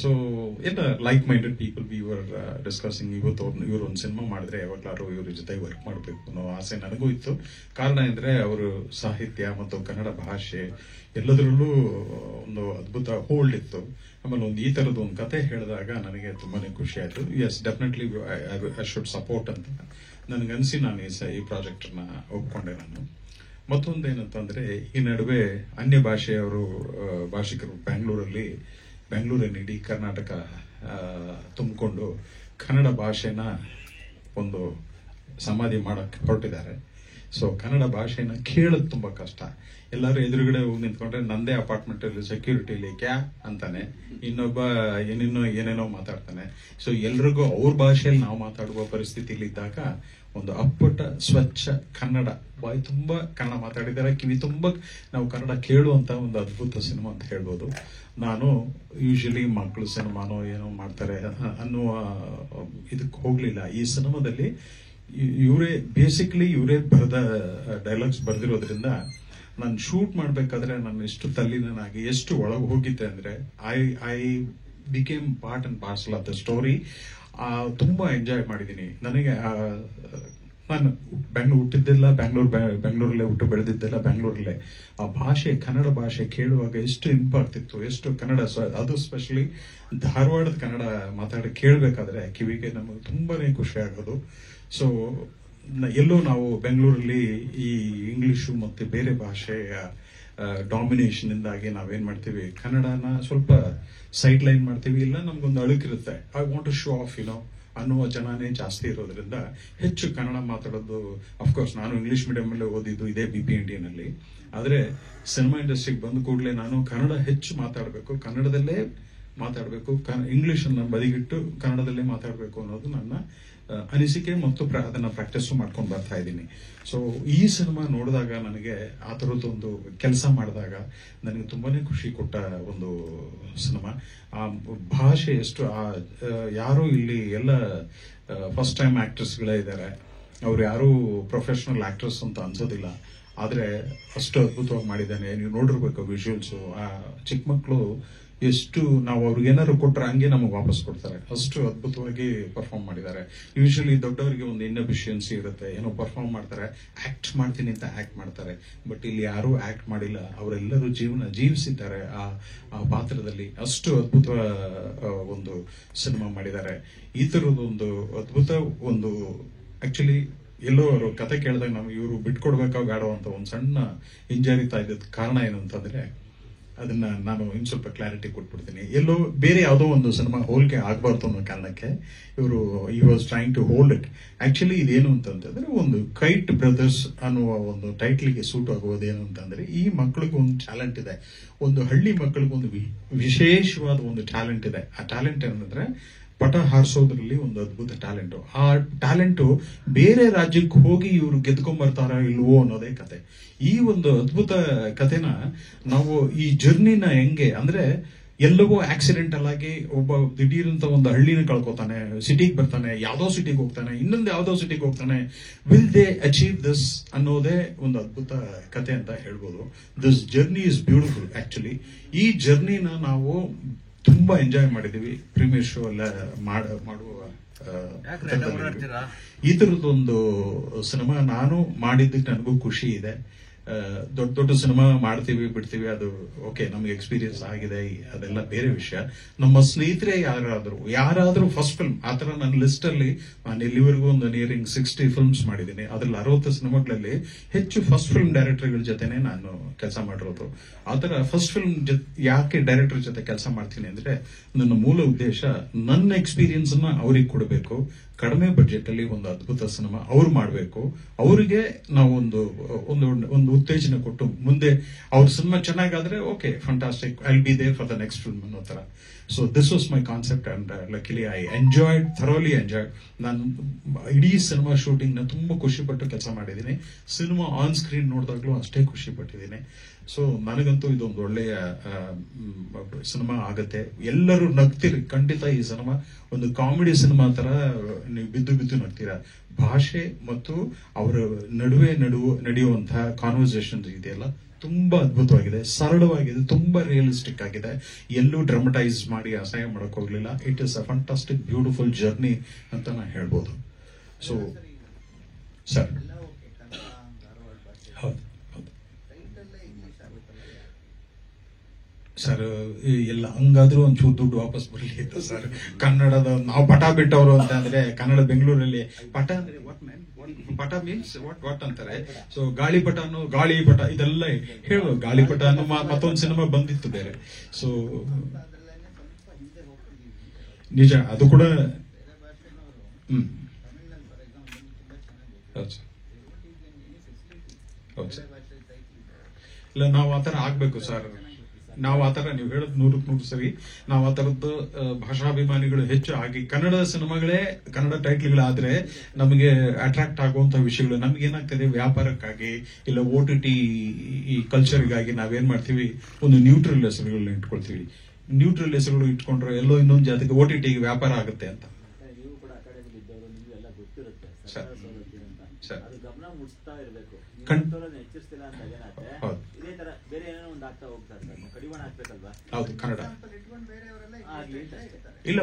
ಸೊ ಎಲ್ಲ like minded people we were discussing. ಇವರು ಒಂದು ಸಿನಿಮಾ ಮಾಡಿದ್ರೆ ಯಾವಾಗ್ಲಾರು ಇವ್ರ ಜೊತೆಗೆ ವರ್ಕ್ ಮಾಡಬೇಕು ಅನ್ನೋ ಆಸೆ ನನಗೂ ಇತ್ತು. ಕಾರಣ ಅಂದ್ರೆ ಅವರು ಸಾಹಿತ್ಯ ಮತ್ತು ಕನ್ನಡ ಭಾಷೆ ಎಲ್ಲದರಲ್ಲೂ ಒಂದು ಅದ್ಭುತ ಹೋಲ್ಡ್ ಇತ್ತು. ಆಮೇಲೆ ಒಂದು ಈ ತರದ್ದು ಒಂದು ಕತೆ ಹೇಳಿದಾಗ ನನಗೆ ತುಂಬಾನೇ ಖುಷಿ ಆಯ್ತು. Yes, definitely I should support ಅಂತ ನನಗನ್ಸಿ ನಾನು ಈ ಪ್ರಾಜೆಕ್ಟ್ ನ ಒಪ್ಕೊಂಡೆ. ನಾನು ಮತ್ತೊಂದೇನಂತಂದ್ರೆ, ಈ ನಡುವೆ ಅನ್ಯ ಭಾಷೆಯವರು ಭಾಷಿಕರು ಬೆಂಗಳೂರಲ್ಲಿ ಇಡೀ ಕರ್ನಾಟಕ ತುಂಬಿಕೊಂಡು ಕನ್ನಡ ಭಾಷೆನ ಒಂದು ಸಮಾಧಿ ಮಾಡಕ್ಕೆ ಹೊರಟಿದ್ದಾರೆ. ಸೊ ಕನ್ನಡ ಭಾಷೆನ ಕೇಳೋದು ತುಂಬಾ ಕಷ್ಟ. ಎಲ್ಲರೂ ಎದುರುಗಡೆ ಹೋಗಿ ನಿಂತ್ಕೊಂಡ್ರೆ ನಂದೇ ಅಪಾರ್ಟ್ಮೆಂಟ್ ಅಲ್ಲಿ ಸೆಕ್ಯೂರಿಟಿಲಿ ಕ್ಯಾ ಅಂತಾನೆ, ಇನ್ನೊಬ್ಬ ಏನೇನೋ ಮಾತಾಡ್ತಾನೆ. ಸೊ ಎಲ್ರಿಗೂ ಅವ್ರ ಭಾಷೆಯಲ್ಲಿ ನಾವು ಮಾತಾಡುವ ಪರಿಸ್ಥಿತಿಲಿ ಇದ್ದಾಗ ಒಂದು ಅಪ್ಪಟ ಸ್ವಚ್ಛ ಕನ್ನಡ, ಬಾಯಿ ತುಂಬಾ ಕನ್ನಡ ಮಾತಾಡಿದ್ದಾರೆ, ಕಿವಿ ತುಂಬಾ ನಾವು ಕನ್ನಡ ಕೇಳುವಂತ ಒಂದು ಅದ್ಭುತ ಸಿನಿಮಾ ಅಂತ ಹೇಳ್ಬೋದು. ನಾನು ಯೂಶಲಿ ಮಕ್ಕಳು ಸಿನಿಮಾನೋ ಏನೋ ಮಾಡ್ತಾರೆ ಅನ್ನುವ ಇದಕ್ಕೆ ಹೋಗ್ಲಿಲ್ಲ. ಈ ಸಿನಿಮಾದಲ್ಲಿ ಇವರೇ ಬರೆದ ಡೈಲಾಗ್ಸ್ ಬರೆದಿರೋದ್ರಿಂದ ನಾನು ಶೂಟ್ ಮಾಡ್ಬೇಕಾದ್ರೆ ನಾನು ಎಷ್ಟು ತಲ್ಲೀನಾಗಿ ಎಷ್ಟು ಒಳಗೆ ಹೋಗಿದ್ದೆ ಅಂದ್ರೆ I became part and parcel of the story. ತುಂಬಾ ಎಂಜಾಯ್ ಮಾಡಿದ್ದೀನಿ. ನನಗೆ ನಾನು ಹುಟ್ಟಿದ್ದೆಲ್ಲ ಬೆಂಗಳೂರಲ್ಲೇ ಹುಟ್ಟು ಬೆಳೆದಿದ್ದೆಲ್ಲ ಬೆಂಗಳೂರಲ್ಲೇ. ಆ ಭಾಷೆ, ಕನ್ನಡ ಭಾಷೆ ಕೇಳುವಾಗ ಎಷ್ಟು ಇಂಪಾಗ್ತಿತ್ತು, ಎಷ್ಟು ಕನ್ನಡ, ಅದು ಸ್ಪೆಷಲಿ ಧಾರವಾಡದ ಕನ್ನಡ ಮಾತಾಡಿ ಕೇಳಬೇಕಾದ್ರೆ ಕಿವಿಗೆ ನಮಗೆ ತುಂಬಾನೇ ಖುಷಿ ಆಗೋದು. ಸೊ ಎಲ್ಲೋ ನಾವು ಬೆಂಗಳೂರಲ್ಲಿ ಈ ಇಂಗ್ಲಿಷು ಮತ್ತೆ ಬೇರೆ ಭಾಷೆಯ ಡಾಮಿನೇಷನ್ ಇಂದಾಗಿ ನಾವೇನ್ ಮಾಡ್ತೀವಿ, ಕನ್ನಡನ ಸ್ವಲ್ಪ ಸೈಡ್ ಲೈನ್ ಮಾಡ್ತೀವಿ, ಇಲ್ಲ ನಮ್ಗೊಂದು ಅಳುಕಿರುತ್ತೆ, I want to show off ಅನ್ನುವ ಜನನೇ ಜಾಸ್ತಿ ಇರೋದ್ರಿಂದ ಹೆಚ್ಚು ಕನ್ನಡ ಮಾತಾಡೋದು. ಅಫ್ಕೋರ್ಸ್ ನಾನು ಇಂಗ್ಲಿಷ್ ಮೀಡಿಯಂ ಅಲ್ಲೇ ಓದಿದ್ದು, ಇದೇ BPND ನಲ್ಲಿ. ಆದ್ರೆ ಸಿನಿಮಾ ಇಂಡಸ್ಟ್ರಿಗೆ ಬಂದ ಕೂಡಲೇ ನಾನು ಕನ್ನಡ ಹೆಚ್ಚು ಮಾತಾಡಬೇಕು, ಕನ್ನಡದಲ್ಲೇ ಮಾತಾಡಬೇಕು, ಇಂಗ್ಲಿಷ್ ಅನ್ನ ಬದಿಗಿಟ್ಟು ಕನ್ನಡದಲ್ಲೇ ಮಾತಾಡಬೇಕು ಅನ್ನೋದು ನನ್ನ ಅನಿಸಿಕೆ ಮತ್ತು ಅದನ್ನ ಪ್ರಾಕ್ಟೀಸ್ ಮಾಡ್ಕೊಂಡು ಬರ್ತಾ ಇದ್ದೀನಿ. ಸೊ ಈ ಸಿನಿಮಾ ನೋಡಿದಾಗ ನನಗೆ ಆ ತರದೊಂದು ಕೆಲಸ ಮಾಡಿದಾಗ ನನಗೆ ತುಂಬಾನೇ ಖುಷಿ ಕೊಟ್ಟ ಒಂದು ಸಿನಿಮಾ. ಆ ಭಾಷೆ ಎಷ್ಟು ಯಾರು ಇಲ್ಲಿ ಎಲ್ಲ ಫಸ್ಟ್ ಟೈಮ್ ಆಕ್ಟರ್ಸ್ಗಳೇ ಇದ್ದಾರೆ, ಅವ್ರು ಯಾರು ಪ್ರೊಫೆಷನಲ್ ಆಕ್ಟರ್ಸ್ ಅಂತ ಅನ್ಸೋದಿಲ್ಲ. ಆದ್ರೆ ಅಷ್ಟು ಅದ್ಭುತವಾಗಿ ಮಾಡಿದ್ದಾನೆ. ನೀವು ನೋಡಿರ್ಬೇಕು ವಿಜುವಲ್ಸ್. ಆ ಚಿಕ್ಕ ಮಕ್ಕಳು ಎಷ್ಟು ನಾವು ಅವ್ರಿಗೆ ಏನಾದ್ರು ಕೊಟ್ರೆ ಹಂಗೆ ನಮಗೆ ವಾಪಸ್ ಕೊಡ್ತಾರೆ, ಅಷ್ಟು ಅದ್ಭುತವಾಗಿ ಪರ್ಫಾರ್ಮ್ ಮಾಡಿದ್ದಾರೆ. ಯೂಶಲಿ ದೊಡ್ಡವರಿಗೆ ಒಂದು ಇನ್ನಫಿಷಿಯನ್ಸಿ ಇರುತ್ತೆ, ಏನೋ ಪರ್ಫಾರ್ಮ್ ಮಾಡ್ತಾರೆ, ಆಕ್ಟ್ ಮಾಡ್ತೀನಿ ಅಂತ ಆಕ್ಟ್ ಮಾಡ್ತಾರೆ. ಬಟ್ ಇಲ್ಲಿ ಯಾರು ಆಕ್ಟ್ ಮಾಡಿಲ್ಲ, ಅವರೆಲ್ಲರೂ ಜೀವಿಸಿದ್ದಾರೆ ಆ ಪಾತ್ರದಲ್ಲಿ. ಅಷ್ಟು ಅದ್ಭುತ ಒಂದು ಸಿನಿಮಾ ಮಾಡಿದ್ದಾರೆ. ಈ ತರದೊಂದು ಅದ್ಭುತ ಒಂದು ಆಕ್ಚುಲಿ ಎಲ್ಲೋ ಅವರು ಕತೆ ಕೇಳಿದಾಗ ನಾವು ಇವರು ಬಿಟ್ಕೊಡ್ಬೇಕಾ ಬೇಡ ಅಂತ ಒಂದು ಸಣ್ಣ ಹಿಂಜರಿತಾ ಇದ್ದ ಕಾರಣ ಏನು ಅಂತಂದ್ರೆ, ಅದನ್ನ ನಾನು ಇನ್ ಸ್ವಲ್ಪ ಕ್ಲಾರಿಟಿ ಕೊಟ್ಬಿಡ್ತೀನಿ. ಎಲ್ಲೋ ಬೇರೆ ಯಾವುದೋ ಒಂದು ಸಿನಿಮಾ ಹೋಲಿಕೆ ಆಗ್ಬಾರ್ದು ಅನ್ನೋ ಕಾರಣಕ್ಕೆ ಇವರು ಈ was trying to hold it. Actually ಇದೇನು ಅಂತಂದ್ರೆ, ಒಂದು ಕೈಟ್ ಬ್ರದರ್ಸ್ ಅನ್ನುವ ಒಂದು ಟೈಟ್ಲಿಗೆ ಸೂಟ್ ಆಗುವುದೇನು ಅಂತಂದ್ರೆ, ಈ ಮಕ್ಕಳಿಗೆ ಒಂದು ಟ್ಯಾಲೆಂಟ್ ಇದೆ, ಒಂದು ಹಳ್ಳಿ ಮಕ್ಕಳಿಗೆ ಒಂದು ವಿಶೇಷವಾದ ಒಂದು ಟ್ಯಾಲೆಂಟ್ ಇದೆ. ಆ ಟ್ಯಾಲೆಂಟ್ ಏನಂದ್ರೆ ಪಟ ಹಾರಿಸೋದ್ರಲ್ಲಿ ಒಂದು ಅದ್ಭುತ ಟ್ಯಾಲೆಂಟ್. ಆ ಟ್ಯಾಲೆಂಟ್ ಬೇರೆ ರಾಜ್ಯಕ್ಕೆ ಹೋಗಿ ಇವರು ಗೆದ್ಕೊಂಡ್ ಬರ್ತಾರ ಇಲ್ವೋ ಅನ್ನೋದೇ ಕತೆ. ಈ ಒಂದು ಅದ್ಭುತ ಕತೆನ ನಾವು ಈ ಜರ್ನಿನ ಹೆಂಗೆ ಅಂದ್ರೆ, ಎಲ್ಲವೂ ಆಕ್ಸಿಡೆಂಟಲ್ ಆಗಿ ಒಬ್ಬ ದಿಢೀರಂತ ಒಂದು ಹಳ್ಳಿನ ಕಳ್ಕೊತಾನೆ, ಸಿಟಿಗೆ ಬರ್ತಾನೆ, ಯಾವ್ದೋ ಸಿಟಿಗೆ ಹೋಗ್ತಾನೆ, ಇನ್ನೊಂದು ಯಾವ್ದೋ ಸಿಟಿಗೆ ಹೋಗ್ತಾನೆ. ವಿಲ್ ದೇ ಅಚೀವ್ ದಿಸ್ ಅನ್ನೋದೇ ಒಂದು ಅದ್ಭುತ ಕತೆ ಅಂತ ಹೇಳ್ಬೋದು. This journey is beautiful actually. ಈ ಜರ್ನಿನ ನಾವು ತುಂಬಾ ಎಂಜಾಯ್ ಮಾಡಿದೀವಿ. ಪ್ರೀಮಿಯರ್ ಶೋ ಎಲ್ಲ ಮಾಡುವ ಈ ತರದೊಂದು ಸಿನಿಮಾ ನಾನು ಮಾಡಿದ್ದಕ್ಕೆ ನನಗೂ ಖುಷಿ ಇದೆ. ದೊಡ್ಡ ದೊಡ್ಡ ಸಿನಿಮಾ ಮಾಡ್ತೀವಿ ಬಿಡ್ತೀವಿ, ಅದು ಓಕೆ, ನಮ್ಗೆ ಎಕ್ಸ್ಪೀರಿಯನ್ಸ್ ಆಗಿದೆ, ಅದೆಲ್ಲ ಬೇರೆ ವಿಷಯ. ನಮ್ಮ ಸ್ನೇಹಿತರೆ ಯಾರಾದ್ರೂ ಫಸ್ಟ್ ಫಿಲ್ಮ್ ಆತರ ನನ್ನ ಲಿಸ್ಟ್ ಅಲ್ಲಿ ನಾನು ಇಲ್ಲಿವರೆಗೂ ಒಂದು ನಿಯರಿಂಗ್ 60 ಫಿಲ್ಮ್ಸ್ ಮಾಡಿದ್ದೀನಿ. ಅದ್ರಲ್ಲಿ 60 ಸಿನಿಮಾಗಳಲ್ಲಿ ಹೆಚ್ಚು ಫಸ್ಟ್ ಫಿಲ್ಮ್ ಡೈರೆಕ್ಟರ್ಗಳ ಜೊತೆನೆ ನಾನು ಕೆಲಸ ಮಾಡಿರೋದು. ಆತರ ಫಸ್ಟ್ ಫಿಲ್ಮ್ ಯಾಕೆ ಡೈರೆಕ್ಟರ್ ಜೊತೆ ಕೆಲಸ ಮಾಡ್ತೀನಿ ಅಂದ್ರೆ, ನನ್ನ ಮೂಲ ಉದ್ದೇಶ ನನ್ನ ಎಕ್ಸ್ಪೀರಿಯನ್ಸ್ ನ ಅವ್ರಿಗೆ ಕೊಡಬೇಕು, ಕಡಿಮೆ ಬಜೆಟ್ ಅಲ್ಲಿ ಒಂದು ಅದ್ಭುತ ಸಿನಿಮಾ ಅವ್ರು ಮಾಡಬೇಕು, ಅವರಿಗೆ ನಾವು ಒಂದು ಉತ್ತೇಜನ ಕೊಟ್ಟು ಮುಂದೆ ಅವ್ರ ಸಿನಿಮಾ ಚೆನ್ನಾಗಾದ್ರೆ okay fantastic, I will be there for the next film ಅನ್ನೋ ತರ. So this was my concept and luckily I thoroughly enjoyed. ನಾನು ಇಡೀ ಸಿನಿಮಾ ಶೂಟಿಂಗ್ ನ ತುಂಬಾ ಖುಷಿ ಪಟ್ಟು ಕೆಲಸ ಮಾಡಿದ್ದೀನಿ. ಸಿನಿಮಾ ಆನ್ ಸ್ಕ್ರೀನ್ ನೋಡಿದಾಗ್ಲೂ ಅಷ್ಟೇ ಖುಷಿ ಪಟ್ಟಿದ್ದೀನಿ. ಸೊ ನನಗಂತೂ ಇದೊಂದು ಒಳ್ಳೆಯ ಸಿನಿಮಾ ಆಗತ್ತೆ. ಎಲ್ಲರೂ ನಗ್ತೀರಿ ಖಂಡಿತ. ಈ ಸಿನಿಮಾ ಒಂದು ಕಾಮಿಡಿ ಸಿನಿಮಾ ತರ ನೀವು ಬಿದ್ದು ಬಿದ್ದು ನಗ್ತೀರಾ. ಭಾಷೆ ಮತ್ತು ಅವರ ನಡುವೆ ನಡೆಯುವಂತಹ ಕಾನ್ವರ್ಸೇಷನ್ ಇದೆಯಲ್ಲ, ತುಂಬಾ ಅದ್ಭುತವಾಗಿದೆ, ಸರಳವಾಗಿದೆ, ತುಂಬಾ ರಿಯಲಿಸ್ಟಿಕ್ ಆಗಿದೆ. ಎಲ್ಲೂ ಡ್ರಾಮಟೈಸ್ ಮಾಡಿ ಅಸಹ್ಯ ಮಾಡಕ್ ಹೋಗ್ಲಿಲ್ಲ. It is a fantastic beautiful journey ಅಂತ ನಾನು ಹೇಳ್ಬೋದು. ಸೊ ಸರ್ ಹೌದು ಸರ್, ಎಲ್ಲ ಹಂಗಾದ್ರೂ ಒಂಚೂರು ದುಡ್ಡು ವಾಪಸ್ ಬರಲಿ ಅಂತ ಸರ್. ಕನ್ನಡದ ನಾವು ಪಟ ಬಿಟ್ಟವರು ಅಂತ ಅಂದ್ರೆ, ಕನ್ನಡ ಬೆಂಗಳೂರಲ್ಲಿ ಪಟ ಅಂದ್ರೆ ಪಟ ಮೀನ್ಸ್ ವಾಟ್ ಅಂತಾರೆ. ಸೊ ಗಾಳಿಪಟ ಇದೆಲ್ಲ ಹೇಳುವ. ಗಾಳಿಪಟ ಅನ್ನೋ ಮತ್ತೊಂದು ಸಿನಿಮಾ ಬಂದಿತ್ತು ಬೇರೆ. ಸೊ ನಿಜ, ಅದು ಕೂಡ ಹೌದು ಸರ್. ಇಲ್ಲ, ನಾವು ಆತರ ಆಗ್ಬೇಕು ಸರ್. ನಾವು ಆತರ, ನೀವು ಹೇಳೋದು 100% ಸರಿ. ನಾವು ಆ ತರದ್ದು ಭಾಷಾಭಿಮಾನಿಗಳು ಹೆಚ್ಚು ಆಗಿ ಕನ್ನಡ ಸಿನಿಮಾಗಳೇ, ಕನ್ನಡ ಟೈಟ್ಲ್ಗಳಾದ್ರೆ ನಮಗೆ ಅಟ್ರಾಕ್ಟ್ ಆಗುವಂತಹ ವಿಷಯಗಳು. ನಮ್ಗೆ ಏನಾಗ್ತದೆ, ವ್ಯಾಪಾರಕ್ಕಾಗಿ ಇಲ್ಲ OTT ಈ ಕಲ್ಚರ್ಗಾಗಿ ನಾವೇನ್ ಮಾಡ್ತೀವಿ, ಒಂದು ನ್ಯೂಟ್ರಲ್ ಹೆಸರುಗಳನ್ನ ಇಟ್ಕೊಳ್ತೀವಿ. ನ್ಯೂಟ್ರಲ್ ಹೆಸರುಗಳು ಇಟ್ಕೊಂಡ್ರೆ ಎಲ್ಲೋ ಇನ್ನೊಂದು ಜಾತಿಗೆ OTTಗೆ ವ್ಯಾಪಾರ ಆಗುತ್ತೆ ಅಂತ. ನೀವು ಕೂಡ ಅಕಾಡೆಮಿ ಇದ್ದವರು, ನಿಮ್ಗೆ ಎಲ್ಲ ಗೊತ್ತಿರುತ್ತೆ ಸರ್. ಅದು ಗಮನ ಮುಟ್ಸ್ತಾ ಇರಬೇಕು. ಹೆಚ್ಚಿಸ್ತಿಲ್ಲ ಅಂತ ಏನಾದ್ರೆ ಇದೇ ತರ ಬೇರೆ ಏನೋ ಒಂದು ಆಗ್ತಾ ಹೋಗ್ತಾರೆ ಸರ್. ಕಡಿವಾಣ ಆಗ್ಬೇಕಲ್ವಾ? ಹೌದು, ಕನ್ನಡ ಇಲ್ಲ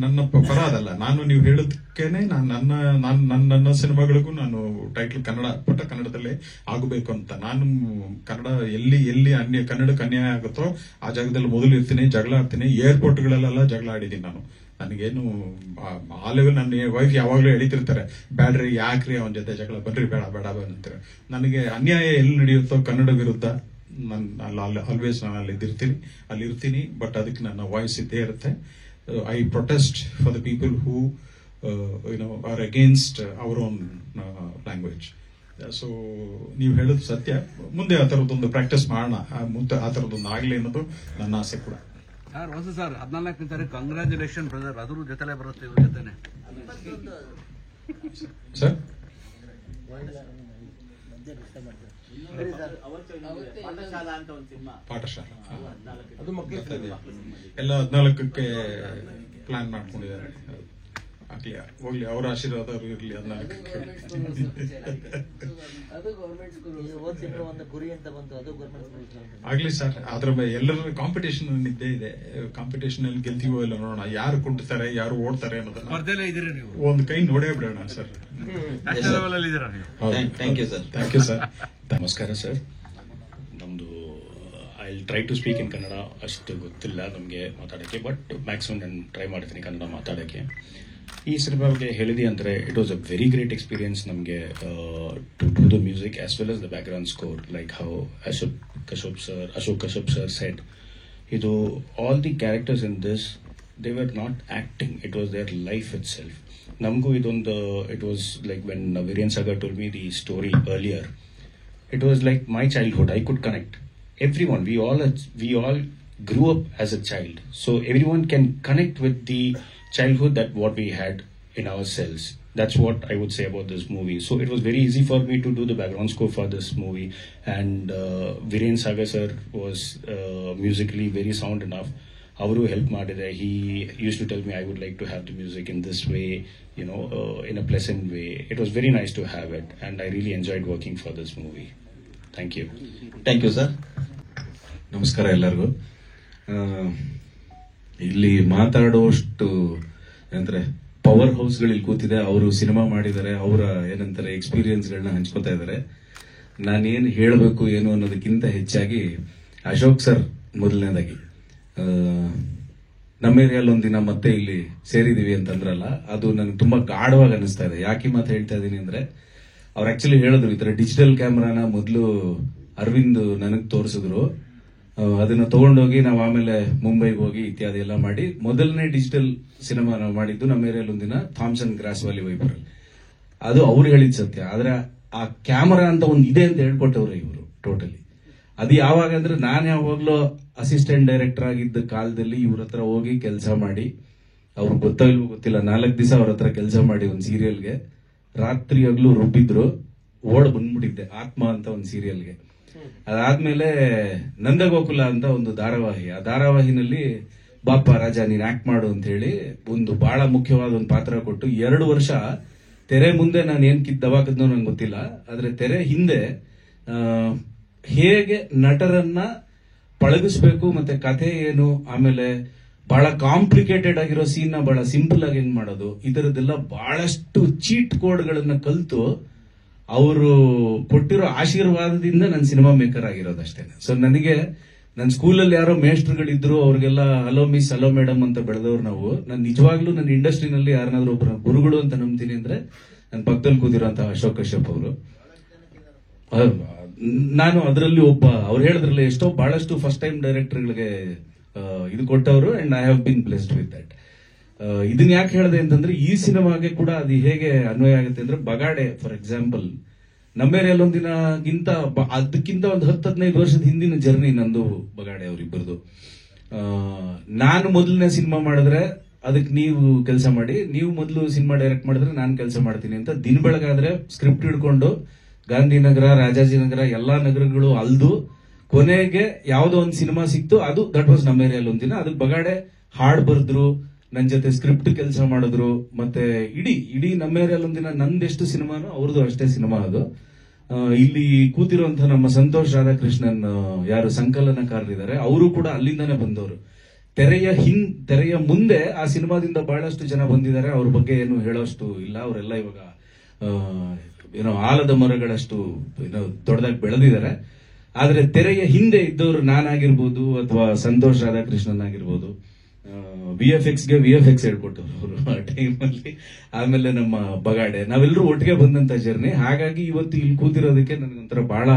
ನನ್ನ ಪರ ಅದಲ್ಲ. ನಾನು ನೀವು ಹೇಳೋದಕ್ಕೇನೆ ನನ್ನ ಸಿನಿಮಾಗಳಿಗೂ ನಾನು ಟೈಟ್ಲ್ ಕನ್ನಡದಲ್ಲೇ ಆಗಬೇಕು ಅಂತ. ನಾನು ಕನ್ನಡ ಎಲ್ಲಿ ಕನ್ನಡಕ್ಕೆ ಅನ್ಯಾಯ ಆಗುತ್ತೋ ಆ ಜಾಗದಲ್ಲಿ ಮೊದಲು ಇರ್ತೀನಿ, ಜಗಳ ಆಡ್ತೀನಿ. ಏರ್ಪೋರ್ಟ್ಗಳಲ್ಲೆಲ್ಲ ಜಗಳ ಆಡಿದ್ದೀನಿ ನಾನು. ನನಗೇನು ಆ ಲೆವೆಲ್, ನನ್ನ ವೈಫ್ ಯಾವಾಗ್ಲೂ ಎಳಿತಿರ್ತಾರೆ, ಬ್ಯಾಡ್ರಿ ಯಾಕ್ರಿ ಅವನ ಜೊತೆ ಜಗಳ, ಬನ್ರಿ ಬೇಡ ಅಂತಾರೆ. ನನಗೆ ಅನ್ಯಾಯ ಎಲ್ಲಿ ನಡೆಯುತ್ತೋ ಕನ್ನಡ ವಿರುದ್ಧ ಆಲ್ವೇಸ್ ನಾನು ಅಲ್ಲಿ ಇರ್ತೀನಿ. ಬಟ್ ಅದಕ್ಕೆ ನನ್ನ ವಾಯ್ಸ್ ಇದ್ದೇ ಇರುತ್ತೆ. I protest for the people who are against our own language. So ನೀವು ಹೇಳೋದು ಸತ್ಯ. ಮುಂದೆ ಆ ಥರದ್ದೊಂದು ಪ್ರಾಕ್ಟೀಸ್ ಮಾಡೋಣ, ಮುಂದೆ ಆ ಥರದ್ದೊಂದು ಆಗಲಿ ಅನ್ನೋದು ನನ್ನ ಆಸೆ ಕೂಡ. ಸರ್ ಹೊಸ ಸರ್ 14ನೇ ತಾರೀಕು ಕಂಗ್ರ್ಯಾಚುಲೇಷನ್ ಬ್ರದರ್, ಅದ್ರ ಜೊತೆಲೆ ಬರುತ್ತೆ, ಇವ್ರ ಜೊತೆನೆ ಸರ್. ಪಾಠಶಾಲಾ ಎಲ್ಲ 14ಕ್ಕೆ ಪ್ಲಾನ್ ಮಾಡ್ಕೊಂಡಿದ್ದಾರೆ. ಆಗ್ಲಿ, ಹೋಗ್ಲಿ, ಅವರ ಆಶೀರ್ವಾದ ಇರ್ಲಿ. 14ಕ್ಕೆ ಆಗ್ಲಿ ಸರ್. ಅದ್ರ ಎಲ್ಲರ ಕಾಂಪಿಟೇಷನ್ ಇದ್ದೇ ಇದೆ. ಕಾಂಪಿಟೇಷನ್ ಅಲ್ಲಿ ಗೆಲ್ತೀವೋ ಇಲ್ಲ ನೋಡೋಣ. ಯಾರು ಕುಂಟ್ತಾರೆ, ಯಾರು ಓಡ್ತಾರೆ ಅನ್ನೋದನ್ನ ಒಂದು ಕೈ ನೋಡೇ ಬಿಡೋಣ sir. Thank you sir. Thank you sir. ನಮಸ್ಕಾರ ಸರ್. ನಮ್ದು I try to speak in Kannada. ಅಷ್ಟು ಗೊತ್ತಿಲ್ಲ ನಮಗೆ ಮಾತಾಡೋಕ್ಕೆ, ಬಟ್ ಮ್ಯಾಕ್ಸಿಮಮ್ ನಾನು ಟ್ರೈ ಮಾಡ್ತೀನಿ ಕನ್ನಡ ಮಾತಾಡೋಕ್ಕೆ. ಈ ಸಿನಿಮಾ ಬಗ್ಗೆ ಹೇಳಿದೆ ಅಂದರೆ, it was a very great experience ನಮಗೆ to do the music as well as the background score. Like how Ashok Kashyap sir said, ಇದು all the characters in this, they were not acting, it was their life itself. ನಮಗೂ ಇದೊಂದು, it was like when Veeren Sagar told me the story earlier, it was like my childhood. I could connect everyone. We all grew up as a child, so everyone can connect with the childhood that what we had in ourselves. That's what I would say about this movie. So it was very easy for me to do the background score for this movie, and Viren Sagar sir was musically very sound enough. Avaru help madide. He used to tell me I would like to have the music in this way, in a pleasant way. It was very nice to have it, and I really enjoyed working for this movie. Thank you. Thank you sir. ನಮಸ್ಕಾರ ಎಲ್ಲರಿಗೂ. ಇಲ್ಲಿ ಮಾತಾಡುವಷ್ಟು ಏನಂತಾರೆ power ಹೌಸ್ಗಳಲ್ಲಿ ಕೂತಿದೆ, ಅವರು cinema ಮಾಡಿದ್ದಾರೆ, ಅವರ ಏನಂತಾರೆ ಎಕ್ಸ್ಪೀರಿಯನ್ಸ್ಗಳನ್ನ ಹಂಚ್ಕೋತಾ ಇದ್ದಾರೆ. ನಾನೇನು ಹೇಳಬೇಕು ಏನು ಅನ್ನೋದಕ್ಕಿಂತ ಹೆಚ್ಚಾಗಿ ಅಶೋಕ್ ಸರ್ ಮೊದಲನೇದಾಗಿ ನಮ್ಮ ಏರಿಯಲ್ಲಿ ಒಂದಿನ ಮತ್ತೆ ಇಲ್ಲಿ ಸೇರಿದೀವಿ ಅಂತಂದ್ರಲ್ಲ, ಅದು ನನಗೆ ತುಂಬಾ ಗಾಢವಾಗಿ ಅನಿಸ್ತಾ ಇದೆ. ಯಾಕೆ ಮಾತು ಹೇಳ್ತಾ ಇದ್ದೀನಿ ಅಂದ್ರೆ, ಅವ್ರು ಆಕ್ಚುಲಿ ಹೇಳಿದ್ರು ಈ ತರ ಡಿಜಿಟಲ್ ಕ್ಯಾಮ್ರಾನ ಮೊದಲು ಅರವಿಂದ್ ನನಗ್ ತೋರಿಸಿದ್ರು. ಅದನ್ನ ತಗೊಂಡೋಗಿ ನಾವು ಆಮೇಲೆ ಮುಂಬೈಗೆ ಹೋಗಿ ಇತ್ಯಾದಿ ಎಲ್ಲ ಮಾಡಿ ಮೊದಲನೇ ಡಿಜಿಟಲ್ ಸಿನಿಮಾ ನಾವು ಮಾಡಿದ್ದು ನಮ್ಮ ಏರಿಯಲ್ಲಿ ಒಂದಿನ ಥಾಮ್ಸನ್ ಗ್ರಾಸ್ ವ್ಯಾಲಿ ವೈಪರ್. ಅದು ಅವ್ರು ಹೇಳಿದ್ ಸತ್ಯ. ಆದ್ರೆ ಆ ಕ್ಯಾಮರಾ ಅಂತ ಒಂದು ಇದೆ ಅಂತ ಹೇಳ್ಕೊಟ್ಟವ್ರೆ ಇವರು ಟೋಟಲಿ. ಅದು ಯಾವಾಗ ಅಂದ್ರೆ ನಾನು ಯಾವಾಗ್ಲೂ ಅಸಿಸ್ಟೆಂಟ್ ಡೈರೆಕ್ಟರ್ ಆಗಿದ್ದ ಕಾಲದಲ್ಲಿ ಇವ್ರ ಹತ್ರ ಹೋಗಿ ಕೆಲಸ ಮಾಡಿ, ಅವ್ರಿಗೆ ಗೊತ್ತಾಗ್ಲೂ ಗೊತ್ತಿಲ್ಲ, 4 ದಿವಸ ಅವ್ರ ಹತ್ರ ಕೆಲಸ ಮಾಡಿ ಒಂದು ಸೀರಿಯಲ್ಗೆ ರಾತ್ರಿ ಹಗಲು ರುಬ್ಬಿದ್ರು. ಓಡ್ ಬಂದ್ಬಿಟ್ಟಿದ್ದೆ ಆತ್ಮ ಅಂತ ಒಂದು ಸೀರಿಯಲ್ಗೆ. ಅದಾದ್ಮೇಲೆ ನಂದಗೋಕುಲ ಅಂತ ಒಂದು ಧಾರಾವಾಹಿ, ಆ ಧಾರಾವಾಹಿನಲ್ಲಿ ಬಾಪ ರಾಜ ನೀನ್ ಆಕ್ಟ್ ಮಾಡು ಅಂತ ಹೇಳಿ ಒಂದು ಬಹಳ ಮುಖ್ಯವಾದ ಒಂದು ಪಾತ್ರ ಕೊಟ್ಟು 2 ವರ್ಷ ತೆರೆ ಮುಂದೆ ನಾನು ಏನ್ ದವಾಕದ್ನೋ ನಂಗೆ ಗೊತ್ತಿಲ್ಲ, ಆದ್ರೆ ತೆರೆ ಹಿಂದೆ ಹೇಗೆ ನಟರನ್ನ ಪಳಗಿಸ್ಬೇಕು, ಮತ್ತೆ ಕಥೆ ಏನು, ಆಮೇಲೆ ಬಹಳ ಕಾಂಪ್ಲಿಕೇಟೆಡ್ ಆಗಿರೋ ಸೀನ್ ನ ಬಹಳ ಸಿಂಪಲ್ ಆಗಿ ಹೆಂಗ್ ಮಾಡೋದು, ಇದರದೆಲ್ಲ ಬಹಳಷ್ಟು ಚೀಟ್ ಕೋಡ್ಗಳನ್ನ ಕಲ್ತು ಅವರು ಕೊಟ್ಟಿರೋ ಆಶೀರ್ವಾದದಿಂದ ನಾನು ಸಿನಿಮಾ ಮೇಕರ್ ಆಗಿರೋದಷ್ಟೇ. ಸೊ ನನಗೆ ನನ್ನ ಸ್ಕೂಲಲ್ಲಿ ಯಾರೋ ಮೇಸ್ಟ್ರುಗಳಿದ್ರು, ಅವ್ರಿಗೆಲ್ಲ ಹಲೋ ಮಿಸ್ ಹಲೋ ಮೇಡಮ್ ಅಂತ ಬೆಳೆದವ್ರು ನಾವು. ನಾನು ನಿಜವಾಗ್ಲೂ ನನ್ನ ಇಂಡಸ್ಟ್ರಿನಲ್ಲಿ ಯಾರನ್ನಾದ್ರೂ ಒಬ್ಬರ ಗುರುಗಳು ಅಂತ ನಂಬ್ತೀನಿ ಅಂದ್ರೆ ನನ್ನ ಪಕ್ಕದಲ್ಲಿ ಕೂತಿರೋಂತಹ ಅಶೋಕ್ ಕಶ್ಯಪ್ ಅವರು. ನಾನು ಅದರಲ್ಲಿ ಒಬ್ಬ. ಅವ್ರು ಹೇಳಿದ್ರಲ್ಲ ಎಷ್ಟೋ ಬಹಳಷ್ಟು ಫಸ್ಟ್ ಟೈಮ್ ಡೈರೆಕ್ಟರ್ಗಳಿಗೆ ಇದು ಕೊಟ್ಟವರು, and I have been blessed with that. ಇದನ್ನ ಯಾಕೆ ಹೇಳಿದೆ ಅಂತಂದ್ರೆ, ಈ ಸಿನಿಮಾಗೆ ಕೂಡ ಅದು ಹೇಗೆ ಅನ್ವಯ ಆಗುತ್ತೆ ಅಂದ್ರೆ, ಬಗಾಡೆ ಫಾರ್ ಎಕ್ಸಾಂಪಲ್ ನಮ್ಮೇರಿಯಲ್ಲಿ ಒಂದಿನಗಿಂತ ಅದಕ್ಕಿಂತ ಒಂದು 10-15 ವರ್ಷದ ಹಿಂದಿನ ಜರ್ನಿ ನಂದು ಬಗಾಡೆ ಅವರಿಬ್ಬರದು. ನಾನು ಮೊದಲನೇ ಸಿನಿಮಾ ಮಾಡಿದ್ರೆ ಅದಕ್ಕೆ ನೀವು ಕೆಲಸ ಮಾಡಿ, ನೀವು ಮೊದಲು ಸಿನಿಮಾ ಡೈರೆಕ್ಟ್ ಮಾಡಿದ್ರೆ ನಾನು ಕೆಲಸ ಮಾಡ್ತೀನಿ ಅಂತ ದಿನ ಬೆಳಗಾದ್ರೆ ಸ್ಕ್ರಿಪ್ಟ್ ಹಿಡ್ಕೊಂಡು ಗಾಂಧಿನಗರ, ರಾಜಾಜಿನಗರ ಎಲ್ಲಾ ನಗರಗಳು ಅಲ್ದು ಕೊನೆಗೆ ಯಾವ್ದೋ ಒಂದು ಸಿನಿಮಾ ಸಿಕ್ತು. ಅದು ದಟ್ ವಾಸ್ ನಮ್ಮ ಏರಿಯಲ್ಲಿ ಒಂದಿನ. ಅದಕ್ಕೆ ಬಗಾಡೆ ಹಾಡ್ ಬರೆದ್ರು, ನನ್ನ ಜೊತೆ ಸ್ಕ್ರಿಪ್ಟ್ ಕೆಲಸ ಮಾಡಿದ್ರು, ಮತ್ತೆ ಇಡೀ ನಮ್ಮ ಏರಿಯಲ್ಲಿ ಒಂದಿನ ನಂದೆಷ್ಟು ಸಿನಿಮಾನು ಅವ್ರದ್ದು ಅಷ್ಟೇ ಸಿನಿಮಾ ಅದು. ಇಲ್ಲಿ ಕೂತಿರುವಂತಹ ನಮ್ಮ ಸಂತೋಷ್ ರಾಧಾಕೃಷ್ಣನ್ ಯಾರು ಸಂಕಲನಕಾರರಿದ್ದಾರೆ, ಅವರು ಕೂಡ ಅಲ್ಲಿಂದಾನೆ ಬಂದವರು. ತೆರೆಯ ಮುಂದೆ ಆ ಸಿನಿಮಾದಿಂದ ಬಹಳಷ್ಟು ಜನ ಬಂದಿದ್ದಾರೆ. ಅವ್ರ ಬಗ್ಗೆ ಏನು ಹೇಳೋಷ್ಟು ಇಲ್ಲ, ಅವರೆಲ್ಲ ಇವಾಗ ಆಲದ ಮರಗಳಷ್ಟು ದೊಡ್ಡದಾಗಿ ಬೆಳೆದಿದ್ದಾರೆ. ಆದ್ರೆ ತೆರೆಯ ಹಿಂದೆ ಇದ್ದವರು ನಾನಾಗಿರ್ಬೋದು ಅಥವಾ ಸಂತೋಷ್ ರಾಧಾಕೃಷ್ಣನ್ ಆಗಿರ್ಬೋದು, VFX ಹೇಳ್ಕೊಟ್ಟರು ಅವರು ಆ ಟೈಮಲ್ಲಿ. ಆಮೇಲೆ ನಮ್ಮ ಬಗಾಡೆ, ನಾವೆಲ್ಲರೂ ಒಟ್ಟಿಗೆ ಬಂದಂತ ಜರ್ನಿ. ಹಾಗಾಗಿ ಇವತ್ತು ಇಲ್ಲಿ ಕೂತಿರೋದಕ್ಕೆ ನನಗೊಂಥರ ಬಹಳ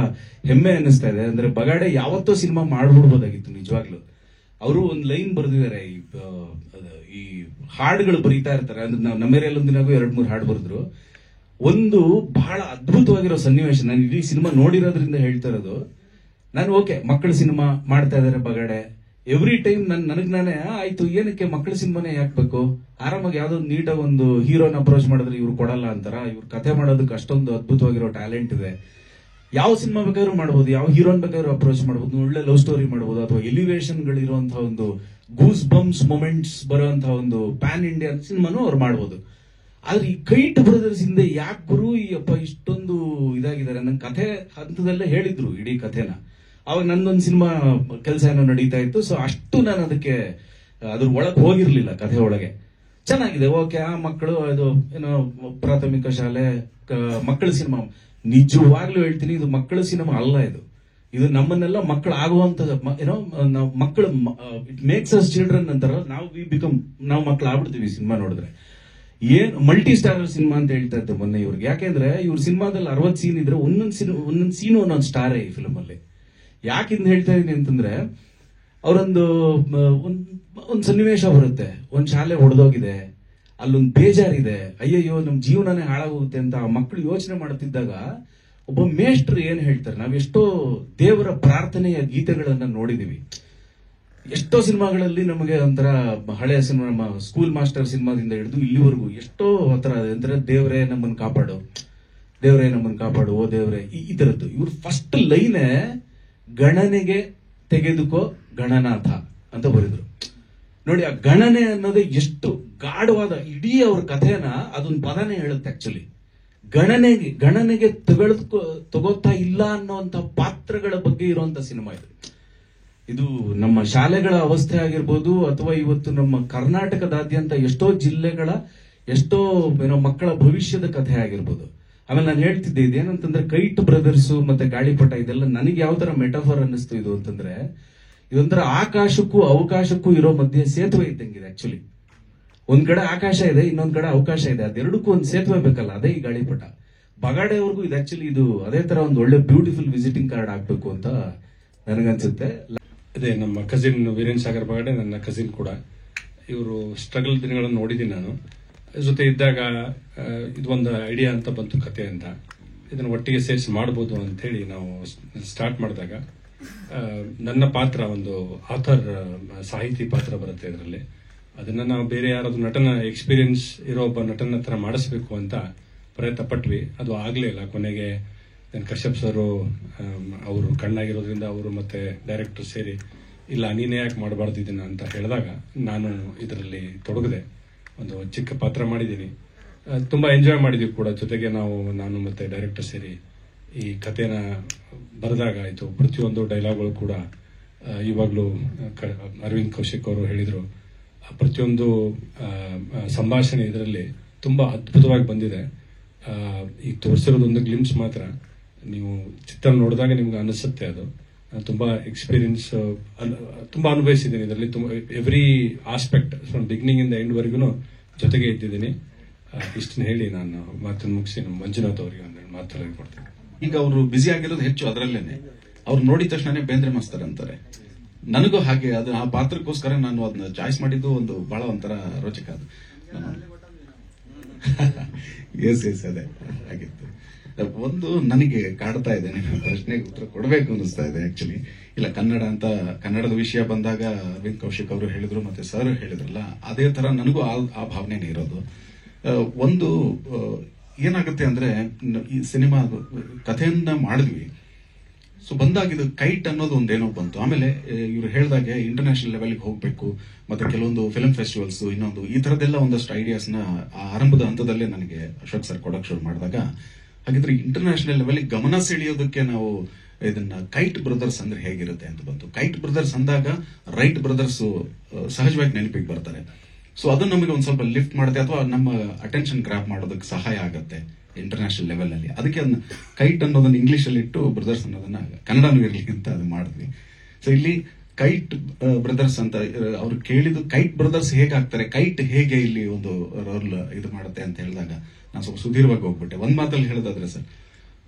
ಹೆಮ್ಮೆ ಅನ್ನಿಸ್ತಾ ಇದೆ. ಅಂದ್ರೆ ಬಗಾಡೆ ಯಾವತ್ತೋ ಸಿನಿಮಾ ಮಾಡ್ಬಿಡ್ಬೋದಾಗಿತ್ತು ನಿಜವಾಗ್ಲು. ಅವರು ಒಂದು ಲೈನ್ ಬರೆದಿದ್ದಾರೆ, ಈ ಹಾಡುಗಳು ಬರೀತಾ ಇರ್ತಾರೆ. ಅಂದ್ರೆ ನಾವು ನಮ್ಮ ಏರಿಯಲ್ಲಿ ಒಂದಿನಾಗೂ 2-3 ಹಾಡು ಬರೆದ್ರು. ಒಂದು ಬಹಳ ಅದ್ಭುತವಾಗಿರೋ ಸನ್ನಿವೇಶ, ನಾನು ಇಡೀ ಸಿನಿಮಾ ನೋಡಿರೋದ್ರಿಂದ ಹೇಳ್ತಾ ಇರೋದು. ನಾನು ಓಕೆ ಮಕ್ಕಳ ಸಿನಿಮಾ ಮಾಡ್ತಾ ಇದಾರೆ ಬಗಾಡೆ, ಎವ್ರಿ ಟೈಮ್ ನನಗ್ ನಾನೇ ಆಯ್ತು ಏನಕ್ಕೆ ಮಕ್ಕಳ ಸಿನಿಮಾನೇ ಯಾಕಬೇಕು, ಆರಾಮಾಗಿ ಯಾವ್ದೋ ನೀಟಾಗಿ ಒಂದು ಹೀರೋನ ಅಪ್ರೋಚ್ ಮಾಡಿದ್ರೆ ಇವ್ರು ಕೊಡಲ್ಲ ಅಂತಾರ. ಇವ್ರು ಕಥೆ ಮಾಡೋದಕ್ಕೆ ಅಷ್ಟೊಂದು ಅದ್ಭುತವಾಗಿರೋ ಟ್ಯಾಲೆಂಟ್ ಇದೆ. ಯಾವ ಸಿನಿಮಾ ಬೇಕಾದ್ರೂ ಮಾಡ್ಬೋದು, ಯಾವ ಹೀರೋನ್ ಬೇಕಾದ್ರೂ ಅಪ್ರೋಚ್ ಮಾಡ್ಬೋದು, ಒಳ್ಳೆ ಲವ್ ಸ್ಟೋರಿ ಮಾಡ್ಬೋದು, ಅಥವಾ ಎಲಿವೇಶನ್ ಗಳಿರುವಂತಹ ಒಂದು ಗೂಸ್ ಬಂಪ್ಸ್ ಮೊಮೆಂಟ್ಸ್ ಬರುವಂತಹ ಒಂದು ಪ್ಯಾನ್ ಇಂಡಿಯನ್ ಸಿನಿಮಾನು ಅವ್ರು ಮಾಡ್ಬೋದು. ಆದ್ರೆ ಈ ಕೈಟ್ ಬ್ರದರ್ಸ್ ಹಿಂದೆ ಯಾಕೆ ಗುರು ಈ ಅಪ್ಪ ಇಷ್ಟೊಂದು ಇದಾಗಿದ್ದಾರೆ? ನನ್ ಕಥೆ ಹಂತದಲ್ಲೇ ಹೇಳಿದ್ರು ಇಡೀ ಕಥೆನ. ಅವಾಗ ನಂದೊಂದು ಸಿನಿಮಾ ಕೆಲಸ ಏನೋ ನಡೀತಾ ಇತ್ತು. ಸೊ ಅಷ್ಟು ನಾನು ಅದಕ್ಕೆ ಅದ್ರ ಒಳಗೆ ಹೋಗಿರ್ಲಿಲ್ಲ. ಕಥೆ ಒಳಗೆ ಚೆನ್ನಾಗಿದೆ, ಓಕೆ. ಆ ಮಕ್ಕಳು ಅದು ಏನೋ ಪ್ರಾಥಮಿಕ ಶಾಲೆ ಮಕ್ಕಳ ಸಿನಿಮಾ. ನಿಜವಾಗ್ಲೂ ಹೇಳ್ತೀನಿ, ಇದು ಮಕ್ಕಳ ಸಿನಿಮಾ ಅಲ್ಲ. ಇದು ನಮ್ಮನ್ನೆಲ್ಲ ಮಕ್ಕಳು ಆಗುವಂತ ಏನೋ ಮಕ್ಕಳು, ಇಟ್ ಮೇಕ್ಸ್ ಅಸ್ ಚಿಲ್ಡ್ರನ್ ಅಂತಾರ. ನಾವು ಮಕ್ಕಳು ಆಗ್ಬಿಡ್ತೀವಿ ಸಿನಿಮಾ ನೋಡಿದ್ರೆ. ಏನ್ ಮಲ್ಟಿ ಸ್ಟಾರರ್ ಸಿನಿಮಾ ಅಂತ ಹೇಳ್ತಾ ಇದ್ದೆ ಮೊನ್ನೆ ಇವ್ರಿಗೆ. ಯಾಕೆಂದ್ರೆ ಇವ್ರ ಸಿನಿಮಾದಲ್ಲಿ 60 ಸೀನ್ ಇದ್ರೆ ಒಂದೊಂದು ಸೀನು ಒಂದೊಂದು ಸ್ಟಾರೇ ಈ ಫಿಲ್ಮ್ ಅಲ್ಲಿ. ಯಾಕಿಂದ ಹೇಳ್ತಾ ಇದೀನಿ ಅಂತಂದ್ರೆ, ಅವರೊಂದು ಒಂದ್ ಸನ್ನಿವೇಶ ಬರುತ್ತೆ, ಒಂದ್ ಶಾಲೆ ಹೊಡೆದೋಗಿದೆ, ಅಲ್ಲೊಂದು ಬೇಜಾರಿದೆ, ಅಯ್ಯಯ್ಯೋ ನಮ್ ಜೀವನನೇ ಹಾಳಾಗೋಗುತ್ತೆ ಅಂತ ಆ ಮಕ್ಕಳು ಯೋಚನೆ ಮಾಡ್ತಿದ್ದಾಗ ಒಬ್ಬ ಮೇಷ್ಟ್ರು ಏನ್ ಹೇಳ್ತಾರೆ. ನಾವೆಷ್ಟೋ ದೇವರ ಪ್ರಾರ್ಥನೆಯ ಗೀತೆಗಳನ್ನ ನೋಡಿದೀವಿ. ಎಷ್ಟೋ ಸಿನಿಮಾಗಳಲ್ಲಿ ನಮಗೆ ಒಂಥರ ಹಳೆಯ ಸಿನಿಮಾ, ಸ್ಕೂಲ್ ಮಾಸ್ಟರ್ ಸಿನಿಮಾದಿಂದ ಹಿಡಿದು ಇಲ್ಲಿವರೆಗೂ ಎಷ್ಟೋ ತರ ಅಂದ್ರೆ ದೇವರೇ ನಮ್ಮನ್ನು ಕಾಪಾಡು, ದೇವರೇ ನಮ್ಮನ್ನು ಕಾಪಾಡು, ಓ ದೇವರೇ, ಈ ತರದ್ದು. ಇವ್ರು ಫಸ್ಟ್ ಲೈನೇ ಗಣನೆಗೆ ತೆಗೆದುಕೋ ಗಣನಾಥ ಅಂತ ಬರೆದ್ರು ನೋಡಿ. ಆ ಗಣನೆ ಅನ್ನೋದು ಎಷ್ಟು ಗಾಢವಾದ, ಇಡೀ ಅವ್ರ ಕಥೆನ ಅದೊಂದು ಪದನೇ ಹೇಳುತ್ತೆ ಆಕ್ಚುಲಿ. ಗಣನೆಗೆ ತಗೋತಾ ಇಲ್ಲ ಅನ್ನೋಂತ ಪಾತ್ರಗಳ ಬಗ್ಗೆ ಇರುವಂತ ಸಿನಿಮಾ ಇದು. ಇದು ನಮ್ಮ ಶಾಲೆಗಳ ಅವಸ್ಥೆ ಆಗಿರ್ಬೋದು, ಅಥವಾ ಇವತ್ತು ನಮ್ಮ ಕರ್ನಾಟಕದಾದ್ಯಂತ ಎಷ್ಟೋ ಜಿಲ್ಲೆಗಳ ಎಷ್ಟೋ ಮಕ್ಕಳ ಭವಿಷ್ಯದ ಕಥೆ ಆಗಿರ್ಬೋದು. ಆಮೇಲೆ ನಾನು ಹೇಳ್ತಿದ್ದೆ ಇದೇನಂತಂದ್ರೆ ಕೈಟ್ ಬ್ರದರ್ಸ್ ಮತ್ತೆ ಗಾಳಿಪಟ ಇದೆಲ್ಲ ನನಗೆ ಯಾವ ತರ ಮೆಟಾಫರ್ ಅನ್ನಿಸ್ತು ಇದು ಅಂತಂದ್ರೆ, ಇದೊಂಥರ ಆಕಾಶಕ್ಕೂ ಅವಕಾಶಕ್ಕೂ ಇರೋ ಮಧ್ಯೆ ಸೇತುವೆ ಇದ್ದಂಗಿದೆ. ಆಕ್ಚುಲಿ ಒಂದ್ ಕಡೆ ಆಕಾಶ ಇದೆ, ಇನ್ನೊಂದ್ ಕಡೆ ಅವಕಾಶ ಇದೆ, ಅದೆರಡಕ್ಕೂ ಒಂದು ಸೇತುವೆ ಬೇಕಲ್ಲ, ಅದೇ ಈ ಗಾಳಿಪಟ. ಬಗಾಡೆವರೆಗೂ ಇದು ಆಕ್ಚುಲಿ ಇದು ಅದೇ ತರ ಒಂದು ಒಳ್ಳೆ ಬ್ಯೂಟಿಫುಲ್ ವಿಸಿಟಿಂಗ್ ಕಾರ್ಡ್ ಆಗ್ಬೇಕು ಅಂತ ನನಗನ್ಸುತ್ತೆ. ಅದೇ ನಮ್ಮ ಕಸಿನ್ ವೀರೇನ್ ಸಾಗರ್ ಬಗಾಡೆ ನನ್ನ ಕಸಿನ್ ಕೂಡ. ಇವರು ಸ್ಟ್ರಗಲ್ ದಿನಗಳನ್ನು ನೋಡಿದ್ದೀನಿ ನಾನು. ಜೊತೆ ಇದ್ದಾಗ ಇದೊಂದು ಐಡಿಯಾ ಅಂತ ಬಂತು ಕತೆ ಅಂತ, ಇದನ್ನು ಒಟ್ಟಿಗೆ ಸೇರಿಸಿ ಮಾಡ್ಬೋದು ಅಂತ ಹೇಳಿ ನಾವು ಸ್ಟಾರ್ಟ್ ಮಾಡಿದಾಗ ನನ್ನ ಪಾತ್ರ ಒಂದು ಆಥರ್ ಸಾಹಿತಿ ಪಾತ್ರ ಬರುತ್ತೆ ಇದರಲ್ಲಿ. ಅದನ್ನ ನಾವು ಬೇರೆ ಯಾರಾದ್ರೂ ನಟನ ಎಕ್ಸ್ಪೀರಿಯನ್ಸ್ ಇರೋ ಒಬ್ಬ ನಟನ ಹತ್ರ ಮಾಡಿಸ್ಬೇಕು ಅಂತ ಪ್ರಯತ್ನ ಪಟ್ವಿ. ಅದು ಆಗ್ಲೇ ಇಲ್ಲ. ಕೊನೆಗೆ ನನ್ನ ಕಶ್ಯಪ್ ಸರ್ ಅವರು ಕಣ್ಣಾಗಿರೋದ್ರಿಂದ ಅವರು ಮತ್ತೆ ಡೈರೆಕ್ಟರ್ ಸೇರಿ ಇಲ್ಲ ನೀನೇ ಯಾಕೆ ಮಾಡಬಾರ್ದು ಇದನ್ನ ಅಂತ ಹೇಳಿದಾಗ ನಾನು ಇದರಲ್ಲಿ ತೊಡಗಿದೆ. ಒಂದು ಚಿಕ್ಕ ಪಾತ್ರ ಮಾಡಿದ್ದೀನಿ. ತುಂಬಾ ಎಂಜಾಯ್ ಮಾಡಿದ್ವಿ ಕೂಡ. ಜೊತೆಗೆ ನಾನು ಮತ್ತೆ ಡೈರೆಕ್ಟರ್ ಸೇರಿ ಈ ಕಥೆನ ಬರೆದಾಗ ಆಯ್ತು. ಪ್ರತಿಯೊಂದು ಡೈಲಾಗ್ಗಳು ಕೂಡ ಇವಾಗಲೂ ಅರವಿಂದ್ ಕೌಶಿಕ್ ಅವರು ಹೇಳಿದ್ರು, ಪ್ರತಿಯೊಂದು ಸಂಭಾಷಣೆ ಇದರಲ್ಲಿ ತುಂಬಾ ಅದ್ಭುತವಾಗಿ ಬಂದಿದೆ. ಈಗ ತೋರಿಸಿರೋದು ಒಂದು ಗ್ಲಿಮ್ಸ್ ಮಾತ್ರ. ನೀವು ಚಿತ್ರ ನೋಡಿದಾಗ ನಿಮ್ಗೆ ಅನಿಸುತ್ತೆ ಅದು. ತುಂಬಾ ಎಕ್ಸ್ಪೀರಿಯನ್ಸ್ ತುಂಬಾ ಅನುಭವಿಸಿದ್ದೀನಿ ಇದರಲ್ಲಿ. ಎವ್ರಿ ಆಸ್ಪೆಕ್ಟ್ ಫ್ರಮ್ ಬಿಗಿನಿಂಗ್ ಇಂದ ಎಂಡ್ ವರೆಗೂ ಜೊತೆಗೆ ಇದ್ದಿದ್ದೀನಿ. ಇಷ್ಟನ್ನ ಹೇಳಿ ನಾನು ಮಾತನ್ನು ಮುಗಿಸಿ ನಮ್ಮ ಮಂಜುನಾಥ್ ಅವರಿಗೆ ಒಂದು ಮಾತಾಡೋಕೆ ಕೊಡ್ತೀನಿ. ಈಗ ಅವರು ಬ್ಯುಸಿ ಆಗಿರೋದು ಹೆಚ್ಚು ಅದರಲ್ಲೇನೆ. ಅವ್ರು ನೋಡಿದ ತಕ್ಷಣ ಬೇಂದ್ರೆ ಮಾಸ್ತರ್ ಅಂತಾರೆ. ನನಗೂ ಹಾಗೆ ಅದು ಆ ಪಾತ್ರಕ್ಕೋಸ್ಕರ ನಾನು ಅದನ್ನ ಚಾಯ್ಸ್ ಮಾಡಿದ್ದು ಒಂದು ಬಹಳ ಒಂಥರ ರೋಚಕ. ಅದು ಎಸ್ ಅದೇ ಆಗಿತ್ತು. ಒಂದು ನನಗೆ ಕಾಡ್ತಾ ಇದೆ, ನಿಮ್ಮ ಪ್ರಶ್ನೆಗೆ ಉತ್ತರ ಕೊಡಬೇಕು ಅನಿಸ್ತಾ ಇದೆ ಆಕ್ಚುಲಿ. ಇಲ್ಲ ಕನ್ನಡದ ವಿಷಯ ಬಂದಾಗ ಅರವಿಂದ್ ಕೌಶಿಕ್ ಅವರು ಹೇಳಿದ್ರು ಮತ್ತೆ ಸರ್ ಹೇಳಿದ್ರಲ್ಲ, ಅದೇ ತರ ನನಗೂ ಆ ಭಾವನೆನೇ ಇರೋದು. ಒಂದು ಏನಾಗುತ್ತೆ ಅಂದ್ರೆ ಈ ಸಿನಿಮಾ ಕಥೆಯನ್ನ ಮಾಡಿದ್ವಿ. ಸೊ ಬಂದಾಗ ಇದು ಕೈಟ್ ಅನ್ನೋದು ಒಂದೇನೋ ಬಂತು. ಆಮೇಲೆ ಇವ್ರು ಹೇಳಿದಾಗೆ ಇಂಟರ್ನ್ಯಾಷನಲ್ ಲೆವೆಲ್ಗೆ ಹೋಗ್ಬೇಕು, ಮತ್ತೆ ಕೆಲವೊಂದು ಫಿಲ್ಮ್ ಫೆಸ್ಟಿವಲ್ಸ್, ಇನ್ನೊಂದು ಈ ತರದೆಲ್ಲ ಒಂದಷ್ಟು ಐಡಿಯಾಸ್ನ ಆರಂಭದ ಹಂತದಲ್ಲೇ ನನಗೆ ಅಶೋಕ್ ಸರ್ ಕೊಡಕ್ ಶುರು ಮಾಡಿದಾಗ, ಹಾಗಿದ್ರೆ ಇಂಟರ್ನ್ಯಾಷನಲ್ ಲೆವೆಲ್ ಗಮನ ಸೆಳೆಯೋದಕ್ಕೆ ನಾವು ಇದನ್ನ ಕೈಟ್ ಬ್ರದರ್ಸ್ ಅಂದ್ರೆ ಹೇಗಿರುತ್ತೆ ಅಂತ ಬಂತು. ಕೈಟ್ ಬ್ರದರ್ಸ್ ಅಂದಾಗ ರೈಟ್ ಬ್ರದರ್ಸ್ ಸಹಜವಾಗಿ ನೆನಪಿಗೆ ಬರ್ತಾರೆ. ಸೊ ಅದು ನಮಗೆ ಒಂದ್ ಸ್ವಲ್ಪ ಲಿಫ್ಟ್ ಮಾಡುತ್ತೆ, ಅಥವಾ ನಮ್ಮ ಅಟೆನ್ಷನ್ ಗ್ರಾಪ್ ಮಾಡೋದಕ್ಕೆ ಸಹಾಯ ಆಗುತ್ತೆ ಇಂಟರ್ನ್ಯಾಷನಲ್ ಲೆವೆಲ್ ಅಲ್ಲಿ. ಅದಕ್ಕೆ ಅದನ್ನ ಕೈಟ್ ಅನ್ನೋದನ್ನ ಇಂಗ್ಲಿಷ್ ಅಲ್ಲಿ ಇಟ್ಟು ಬ್ರದರ್ಸ್ ಅನ್ನೋದನ್ನ ಕನ್ನಡನೂ ಇರ್ಲಿ ಅಂತ ಅದು ಮಾಡಿದ್ವಿ. ಸೊ ಇಲ್ಲಿ ಕೈಟ್ ಬ್ರದರ್ಸ್ ಅಂತ ಅವ್ರು ಕೇಳಿದ್ದು ಕೈಟ್ ಬ್ರದರ್ಸ್ ಹೇಗಾಗ್ತಾರೆ, ಕೈಟ್ ಹೇಗೆ ಇಲ್ಲಿ ಒಂದು ರೋಲ್ ಇದು ಮಾಡುತ್ತೆ ಅಂತ ಹೇಳಿದಾಗ ನಾನು ಸ್ವಲ್ಪ ಸುದೀರ್ಘವಾಗಿ ಹೋಗ್ಬಿಟ್ಟೆ. ಒಂದ್ ಮಾತಲ್ಲಿ ಹೇಳೋದಾದ್ರೆ sir,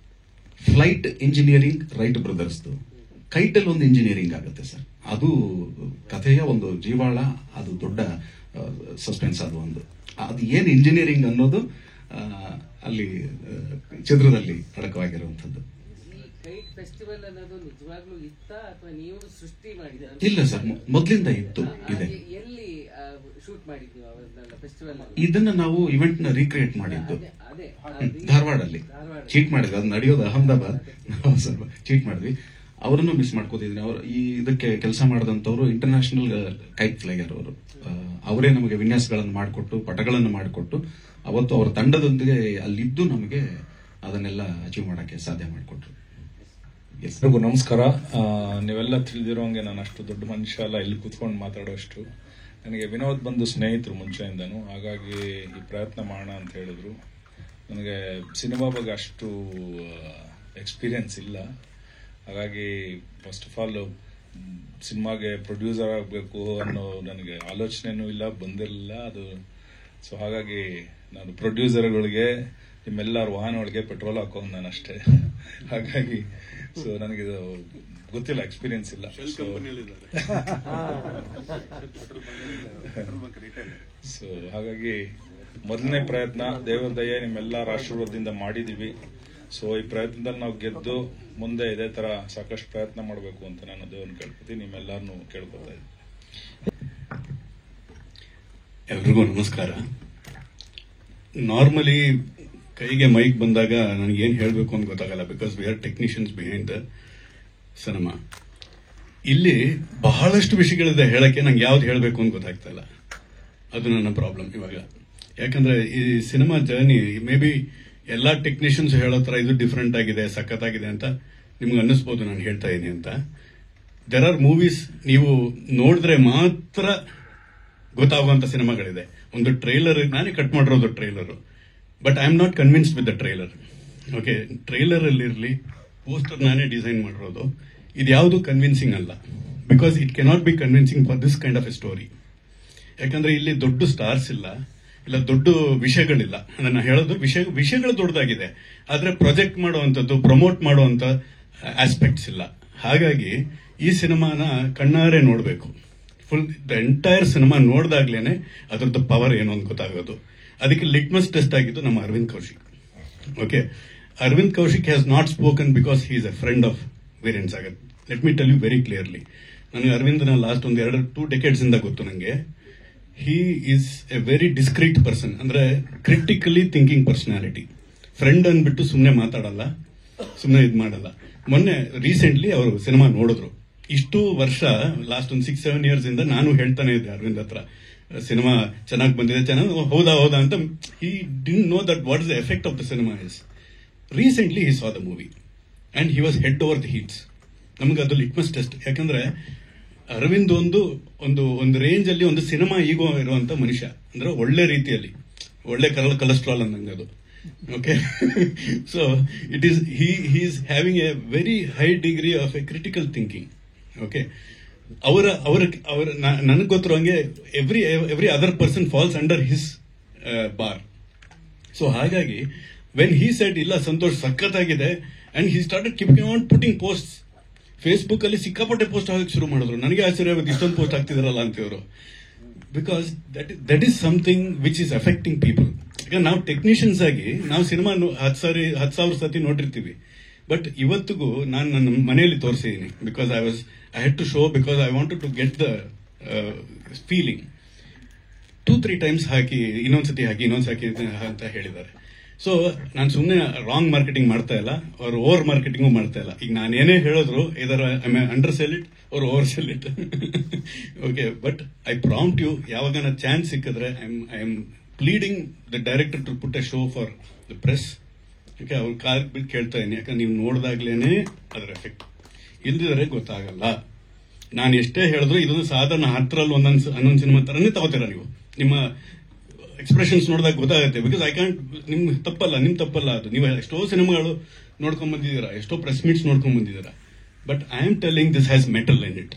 flight engineering Wright brothers, kite ಅಲ್ಲಿ ಒಂದು ಇಂಜಿನಿಯರಿಂಗ್ ಆಗುತ್ತೆ ಸರ್. ಅದು ಕಥೆಯ ಒಂದು ಜೀವಾಳ, ಅದು ದೊಡ್ಡ ಸಸ್ಪೆನ್ಸ್. ಅದು ಏನ್ ಇಂಜಿನಿಯರಿಂಗ್ ಅನ್ನೋದು ಅಲ್ಲಿ ಚಿತ್ರದಲ್ಲಿ ಅಡಕವಾಗಿರುವಂತದ್ದು. ಇಲ್ಲ ಸರ್, ಮೊದಲಿಂದ ಇತ್ತು ಇದೆ. ಇದನ್ನ ನಾವು ಇವೆಂಟ್ ನ ರೀಕ್ರಿಯೇಟ್ ಮಾಡಿದ್ದು ಧಾರವಾಡಲ್ಲಿ. ಚೀಟ್ ಮಾಡಿದ್ವಿ, ಅದು ನಡೆಯೋದು ಅಹಮದಾಬಾದ್. ನಾವು ಸ್ವಲ್ಪ ಚೀಟ್ ಮಾಡಿದ್ವಿ. ಅವರನ್ನು ಮಿಸ್ ಮಾಡ್ಕೋತಿದ್ದೀನಿ. ಅವರು ಈ ಇದಕ್ಕೆ ಕೆಲಸ ಮಾಡಿದಂತವ್ರು ಇಂಟರ್ನ್ಯಾಷನಲ್ ಕೈಟ್ ಫ್ಲೈಯರ್ ಅವರು. ಅವರೇ ನಮಗೆ ವಿನ್ಯಾಸಗಳನ್ನು ಮಾಡಿಕೊಟ್ಟು, ಪಟಗಳನ್ನು ಮಾಡಿಕೊಟ್ಟು, ಅವತ್ತು ಅವರ ತಂಡದೊಂದಿಗೆ ಅಲ್ಲಿದ್ದು ನಮಗೆ ಅದನ್ನೆಲ್ಲ ಅಚೀವ್ ಮಾಡಕ್ಕೆ ಸಾಧ್ಯ ಮಾಡಿಕೊಟ್ರು. ಎಲ್ರಿಗೂ ನಮಸ್ಕಾರ. ನೀವೆಲ್ಲ ತಿಳಿದಿರೋಂಗೆ ನಾನು ಅಷ್ಟು ದೊಡ್ಡ ಮನುಷ್ಯ ಅಲ್ಲ ಇಲ್ಲಿ ಕೂತ್ಕೊಂಡು ಮಾತಾಡೋಷ್ಟು. ನನಗೆ ವಿನೋದ್ ಬಂದು ಸ್ನೇಹಿತರು ಮುಂಚೆಯಿಂದನು, ಹಾಗಾಗಿ ಈ ಪ್ರಯತ್ನ ಮಾಡೋಣ ಅಂತ ಹೇಳಿದ್ರು. ನನಗೆ ಸಿನಿಮಾ ಬಗ್ಗೆ ಅಷ್ಟು ಎಕ್ಸ್ಪೀರಿಯನ್ಸ್ ಇಲ್ಲ. ಹಾಗಾಗಿ ಫಸ್ಟ್ ಆಫ್ ಆಲ್ ಸಿನಿಮಾಗೆ ಪ್ರೊಡ್ಯೂಸರ್ ಆಗಬೇಕು ಅನ್ನೋ ನನಗೆ ಆಲೋಚನೆನೂ ಇಲ್ಲ, ಬಂದಿರಲಿಲ್ಲ ಅದು. ಸೊ ಹಾಗಾಗಿ ನಾನು ಪ್ರೊಡ್ಯೂಸರ್ಗಳಿಗೆ ನಿಮ್ಮೆಲ್ಲರ ವಾಹನಗಳಿಗೆ ಪೆಟ್ರೋಲ್ ಹಾಕೋದು ನಾನು ಅಷ್ಟೇ. ಹಾಗಾಗಿ ಸೊ ನನಗಿದು ಗೊತ್ತಿಲ್ಲ, ಎಕ್ಸ್ಪೀರಿಯನ್ಸ್ ಇಲ್ಲ. ಸೊ ಹಾಗಾಗಿ ಮೊದಲನೇ ಪ್ರಯತ್ನ ದೇವರ ದಯೆ ನಿಮ್ಮೆಲ್ಲರ ಆಶೀರ್ವಾದದಿಂದ ಮಾಡಿದೀವಿ. ಸೊ ಈ ಪ್ರಯತ್ನದಲ್ಲಿ ನಾವು ಗೆದ್ದು ಮುಂದೆ ಇದೇ ತರ ಸಾಕಷ್ಟು ಪ್ರಯತ್ನ ಮಾಡಬೇಕು ಅಂತ ನಾನು ದೇವ್ರನ್ನ ಕೇಳ್ಕೊತೀನಿ, ನಿಮ್ಮೆಲ್ಲರನ್ನು ಕೇಳ್ಕೊತಾ ಇದ್ದೀನಿ. ಎಲ್ರಿಗೂ ನಮಸ್ಕಾರ. ನಾರ್ಮಲಿ ಕೈಗೆ ಮೈಕ್ ಬಂದಾಗ ನನಗೆ ಏನ್ ಹೇಳಬೇಕು ಅಂತ ಗೊತ್ತಾಗಲ್ಲ, because we are technicians behind the cinema. ಇಲ್ಲಿ ಬಹಳಷ್ಟು ವಿಷಯಗಳಿದೆ ಹೇಳಕ್ಕೆ, ನಂಗೆ ಯಾವ್ದು ಹೇಳಬೇಕು ಅಂತ ಗೊತ್ತಾಗ್ತಾ ಇಲ್ಲ. ಅದು ನನ್ನ ಪ್ರಾಬ್ಲಮ್ ಇವಾಗ. ಯಾಕಂದ್ರೆ ಈ ಸಿನಿಮಾ ಜರ್ನಿ ಮೇ ಬಿ ಎಲ್ಲಾ ಟೆಕ್ನಿಷಿಯನ್ಸ್ ಹೇಳೋ ತರ ಇದು ಡಿಫ್ರೆಂಟ್ ಆಗಿದೆ, ಸಖತ್ತಾಗಿದೆ ಅಂತ ನಿಮ್ಗೆ ಅನ್ನಿಸ್ಬೋದು ನಾನು ಹೇಳ್ತಾ ಇದ್ದೀನಿ ಅಂತ. ದೆರ್ ಆರ್ ಮೂವೀಸ್ ನೀವು ನೋಡಿದ್ರೆ ಮಾತ್ರ ಗೊತ್ತಾಗುವಂತ ಸಿನಿಮಾಗಳಿದೆ. ಒಂದು ಟ್ರೈಲರ್, ನಾನೇ ಕಟ್ ಮಾಡಿರೋದು trailer, but I am not convinced with the trailer. Okay, trailer ಅಲ್ಲಿ ಇರಲಿ, ಪೋಸ್ಟರ್ ನಾನೇ ಡಿಸೈನ್ ಮಾಡಿರೋದು, ಇದು ಯಾವುದು ಕನ್ವಿನ್ಸಿಂಗ್ ಅಲ್ಲ. Because it cannot be convincing for this kind of A story. ಯಾಕಂದ್ರೆ ಇಲ್ಲಿ ದೊಡ್ಡ ಸ್ಟಾರ್ಸ್ ಇಲ್ಲ ದೊಡ್ಡ ವಿಷಯಗಳಿಲ್ಲ. ನನ್ನ ಹೇಳೋದು ವಿಷಯಗಳು ದೊಡ್ಡದಾಗಿದೆ, ಆದ್ರೆ ಪ್ರೊಜೆಕ್ಟ್ ಮಾಡುವಂಥದ್ದು, ಪ್ರಮೋಟ್ ಮಾಡುವಂತ ಆಸ್ಪೆಕ್ಟ್ಸ್ ಇಲ್ಲ. ಹಾಗಾಗಿ ಈ ಸಿನಿಮಾನ ಕಣ್ಣಾರೆ ನೋಡಬೇಕು. ಫುಲ್ ದ ಎಂಟೈರ್ ಸಿನಿಮಾ ನೋಡಿದಾಗ್ಲೇನೆ ಅದರದ್ದು ಪವರ್ ಏನು ಅಂತ ಗೊತ್ತಾಗೋದು. ಅದಕ್ಕೆ ಲಿಟ್ಮಸ್ ಟೆಸ್ಟ್ ಆಗಿದ್ದು ನಮ್ಮ Aravind Kaushik. Okay, Aravind Kaushik has not spoken because he is a friend of Viren Sagar. Let me tell you very clearly, ನನಗೆ ಅರವಿಂದ್ನ ಲಾಸ್ಟ್ ಒಂದು 2 ಡೆಕೆಡ್ಸ್ ಇಂದ ಗೊತ್ತು ನನಗೆ. He is a very discreet person, ಅಂದ್ರೆ ಕ್ರಿಟಿಕಲಿ ಥಿಂಕಿಂಗ್ ಪರ್ಸನಾಲಿಟಿ. ಫ್ರೆಂಡ್ ಅಂದ್ಬಿಟ್ಟು ಸುಮ್ಮನೆ ಮಾತಾಡಲ್ಲ, ಸುಮ್ಮನೆ ಇದು ಮಾಡಲ್ಲ. ಮೊನ್ನೆ ರೀಸೆಂಟ್ಲಿ ಅವರು ಸಿನಿಮಾ ನೋಡಿದ್ರು. ಇಷ್ಟು ವರ್ಷ ಲಾಸ್ಟ್ ಒಂದು 6-7 ಇಯರ್ಸ್ ಇಂದ ನಾನು ಹೇಳ್ತಾನೆ ಇದ್ದೆ ಅರವಿಂದ್ ಹತ್ರ, ಸಿನಿಮಾ ಚೆನ್ನಾಗಿ ಬಂದಿದೆ, ಚೆನ್ನಾಗಿ, ಹೌದಾ ಅಂತ. He didn't know that what is the effect of the cinema is. Recently he saw the movie and he was head over the heats. ನಮ್ಗೆ ಅದು ಲಿಟ್ಮಸ್ ಟೆಸ್ಟ್. ಯಾಕಂದ್ರೆ ಅರವಿಂದ್ ಒಂದು ರೇಂಜ್ ಅಲ್ಲಿ ಒಂದು ಸಿನಿಮಾ ಈಗೋ ಇರುವಂತ ಮನುಷ್ಯ, ಅಂದ್ರೆ ಒಳ್ಳೆ ರೀತಿಯಲ್ಲಿ, ಒಳ್ಳೆ ಕೊಲೆಸ್ಟ್ರಾಲ್ ಅಂದಂಗೆ ಅದು. Okay, so it is he is having a very high degree of a critical thinking. Okay, ಅವರ ನನಗೆ ಗೊತ್ತಿರೋ ಹಂಗೆ every other person falls under his bar. So ಹಾಗಾಗಿ ವೆನ್ ಹಿ ಸೆಡ್ ಇಲ್ಲ ಸಂತೋಷ್ ಸಖತ್ತಾಗಿದೆ, and he started keeping on putting post. Facebook ಅಲ್ಲಿ ಸಿಕ್ಕಾಪಟ್ಟೆ post ಆಗಕ್ಕೆ ಶುರು ಮಾಡಿದ್ರು. ನನಗೆ ಆಶ್ಚರ್ಯ ಆಗುತ್ತೆ, ಇಷ್ಟೊಂದು ಪೋಸ್ಟ್ ಆಗ್ತಿದಾರಲ್ಲ ಅಂತವರು. Because that is something which is affecting people. ಈಗ ನಾವು ಟೆಕ್ನಿಷಿಯನ್ಸ್ ಆಗಿ ನಾವು ಸಿನಿಮಾ 10,000 ಸತಿ ನೋಡಿರ್ತೀವಿ, ಬಟ್ ಇವತ್ತಿಗೂ ನಾನು ನನ್ನ ಮನೆಯಲ್ಲಿ ತೋರಿಸಿದ್ದೀನಿ. Because I had to show, because I wanted to get the feeling. 2-3 times ಹಾಕಿ, ಇನ್ನೊಂದ್ಸತಿ ಹಾಕಿ ಅಂತ ಹೇಳಿದ್ದಾರೆ. ಸೊ ನಾನು ಸುಮ್ಮನೆ ರಾಂಗ್ ಮಾರ್ಕೆಟಿಂಗ್ ಮಾಡ್ತಾ ಇಲ್ಲ, ಅವ್ರು ಓವರ್ ಮಾರ್ಕೆಟಿಂಗು ಮಾಡ್ತಾ ಇಲ್ಲ. ಈಗ ನಾನೇನೇ ಹೇಳಿದ್ರು ಇದರ ಅಂಡರ್ ಸೆಲ್ ಇಟ್ ಅವ್ರು over sell it. Okay, but I prompt you, ಯಾವಾಗ ಚಾನ್ಸ್ ಸಿಕ್ಕಿದ್ರೆ I am pleading the director to put a show for the press. Okay, ಅವ್ರ ಕಾಲ್ ಬಿಟ್ಟು ಕೇಳ್ತಾ ಇದೀನಿ, ಯಾಕಂದ್ರೆ ನೀವು ನೋಡಿದಾಗ್ಲೇನೆ ಅದರ ಎಫೆಕ್ಟ್, ಇಲ್ದಿದ್ರೆ ಗೊತ್ತಾಗಲ್ಲ. ನಾನು ಎಷ್ಟೇ ಹೇಳಿದ್ರು ಇದೊಂದು ಸಾಧಾರಣ 10ರಲ್ಲಿ ಒಂದೊಂದು ಸಿನಿಮಾ ತರನೇ ತಗೋತೀರ ನೀವು. ನಿಮ್ಮ ಎಕ್ಸ್ಪ್ರೆಷನ್ಸ್ ನೋಡಿದಾಗ ಗೊತ್ತಾಗುತ್ತೆ. ಬಿಕಾಸ್ ಐ ಕ್ಯಾಂಟ್, ನಿಮ್ ತಪ್ಪಲ್ಲ ಅದು. ನೀವು ಎಷ್ಟೋ ಸಿನಿಮಾಗಳು ನೋಡ್ಕೊಂಡ್ ಬಂದಿದ್ದೀರಾ, ಎಷ್ಟೋ ಪ್ರೆಸ್ ಮೀಟ್ಸ್ ನೋಡ್ಕೊಂಡ್ ಬಂದಿದ್ದೀರಾ, but I am telling this has metal in it.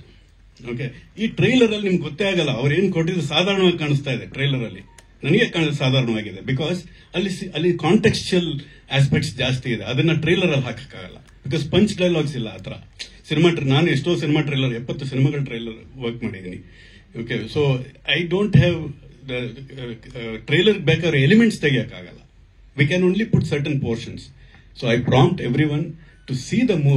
Okay, ಈ ಟ್ರೈಲರ್ ಅಲ್ಲಿ ನಿಮ್ಗೆ ಗೊತ್ತೇ ಆಗಲ್ಲ, ಅವ್ರು ಏನ್ ಕೊಟ್ಟಿದ್ದು ಸಾಧಾರಣವಾಗಿ ಕಾಣಿಸ್ತಾ ಇದೆ. ಟ್ರೈಲರ್ ಅಲ್ಲಿ ನನಗೆ ಸಾಧಾರಣವಾಗಿದೆ, ಬಿಕಾಸ್ ಅಲ್ಲಿ ಕಾಂಟೆಕ್ಸ್ಚುಯಲ್ ಆಸ್ಪೆಕ್ಟ್ಸ್ ಜಾಸ್ತಿ ಇದೆ. ಅದನ್ನ ಟ್ರೈಲರ್ ಅಲ್ಲಿ ಹಾಕಕ್ಕಾಗಲ್ಲ, ಬಿಕಾಸ್ ಪಂಚ್ ಡೈಲಾಗ್ಸ್ ಇಲ್ಲ ಆ ತರ. ನಾನು ಎಷ್ಟೋ ಸಿನಿಮಾ ಟ್ರೈಲರ್, 70 ಸಿನಿಮಾಗಳ ಟ್ರೈಲರ್ ವರ್ಕ್ ಮಾಡಿದ್ದೀನಿ. Okay, so I don't have trailer ಬೇಕಾದ್ರೆ ಎಲಿಮೆಂಟ್ಸ್ ತೆಗಿಯಕ್ಕಾಗಲ್ಲ. We can only put certain portions. So I prompt every one to see the movie.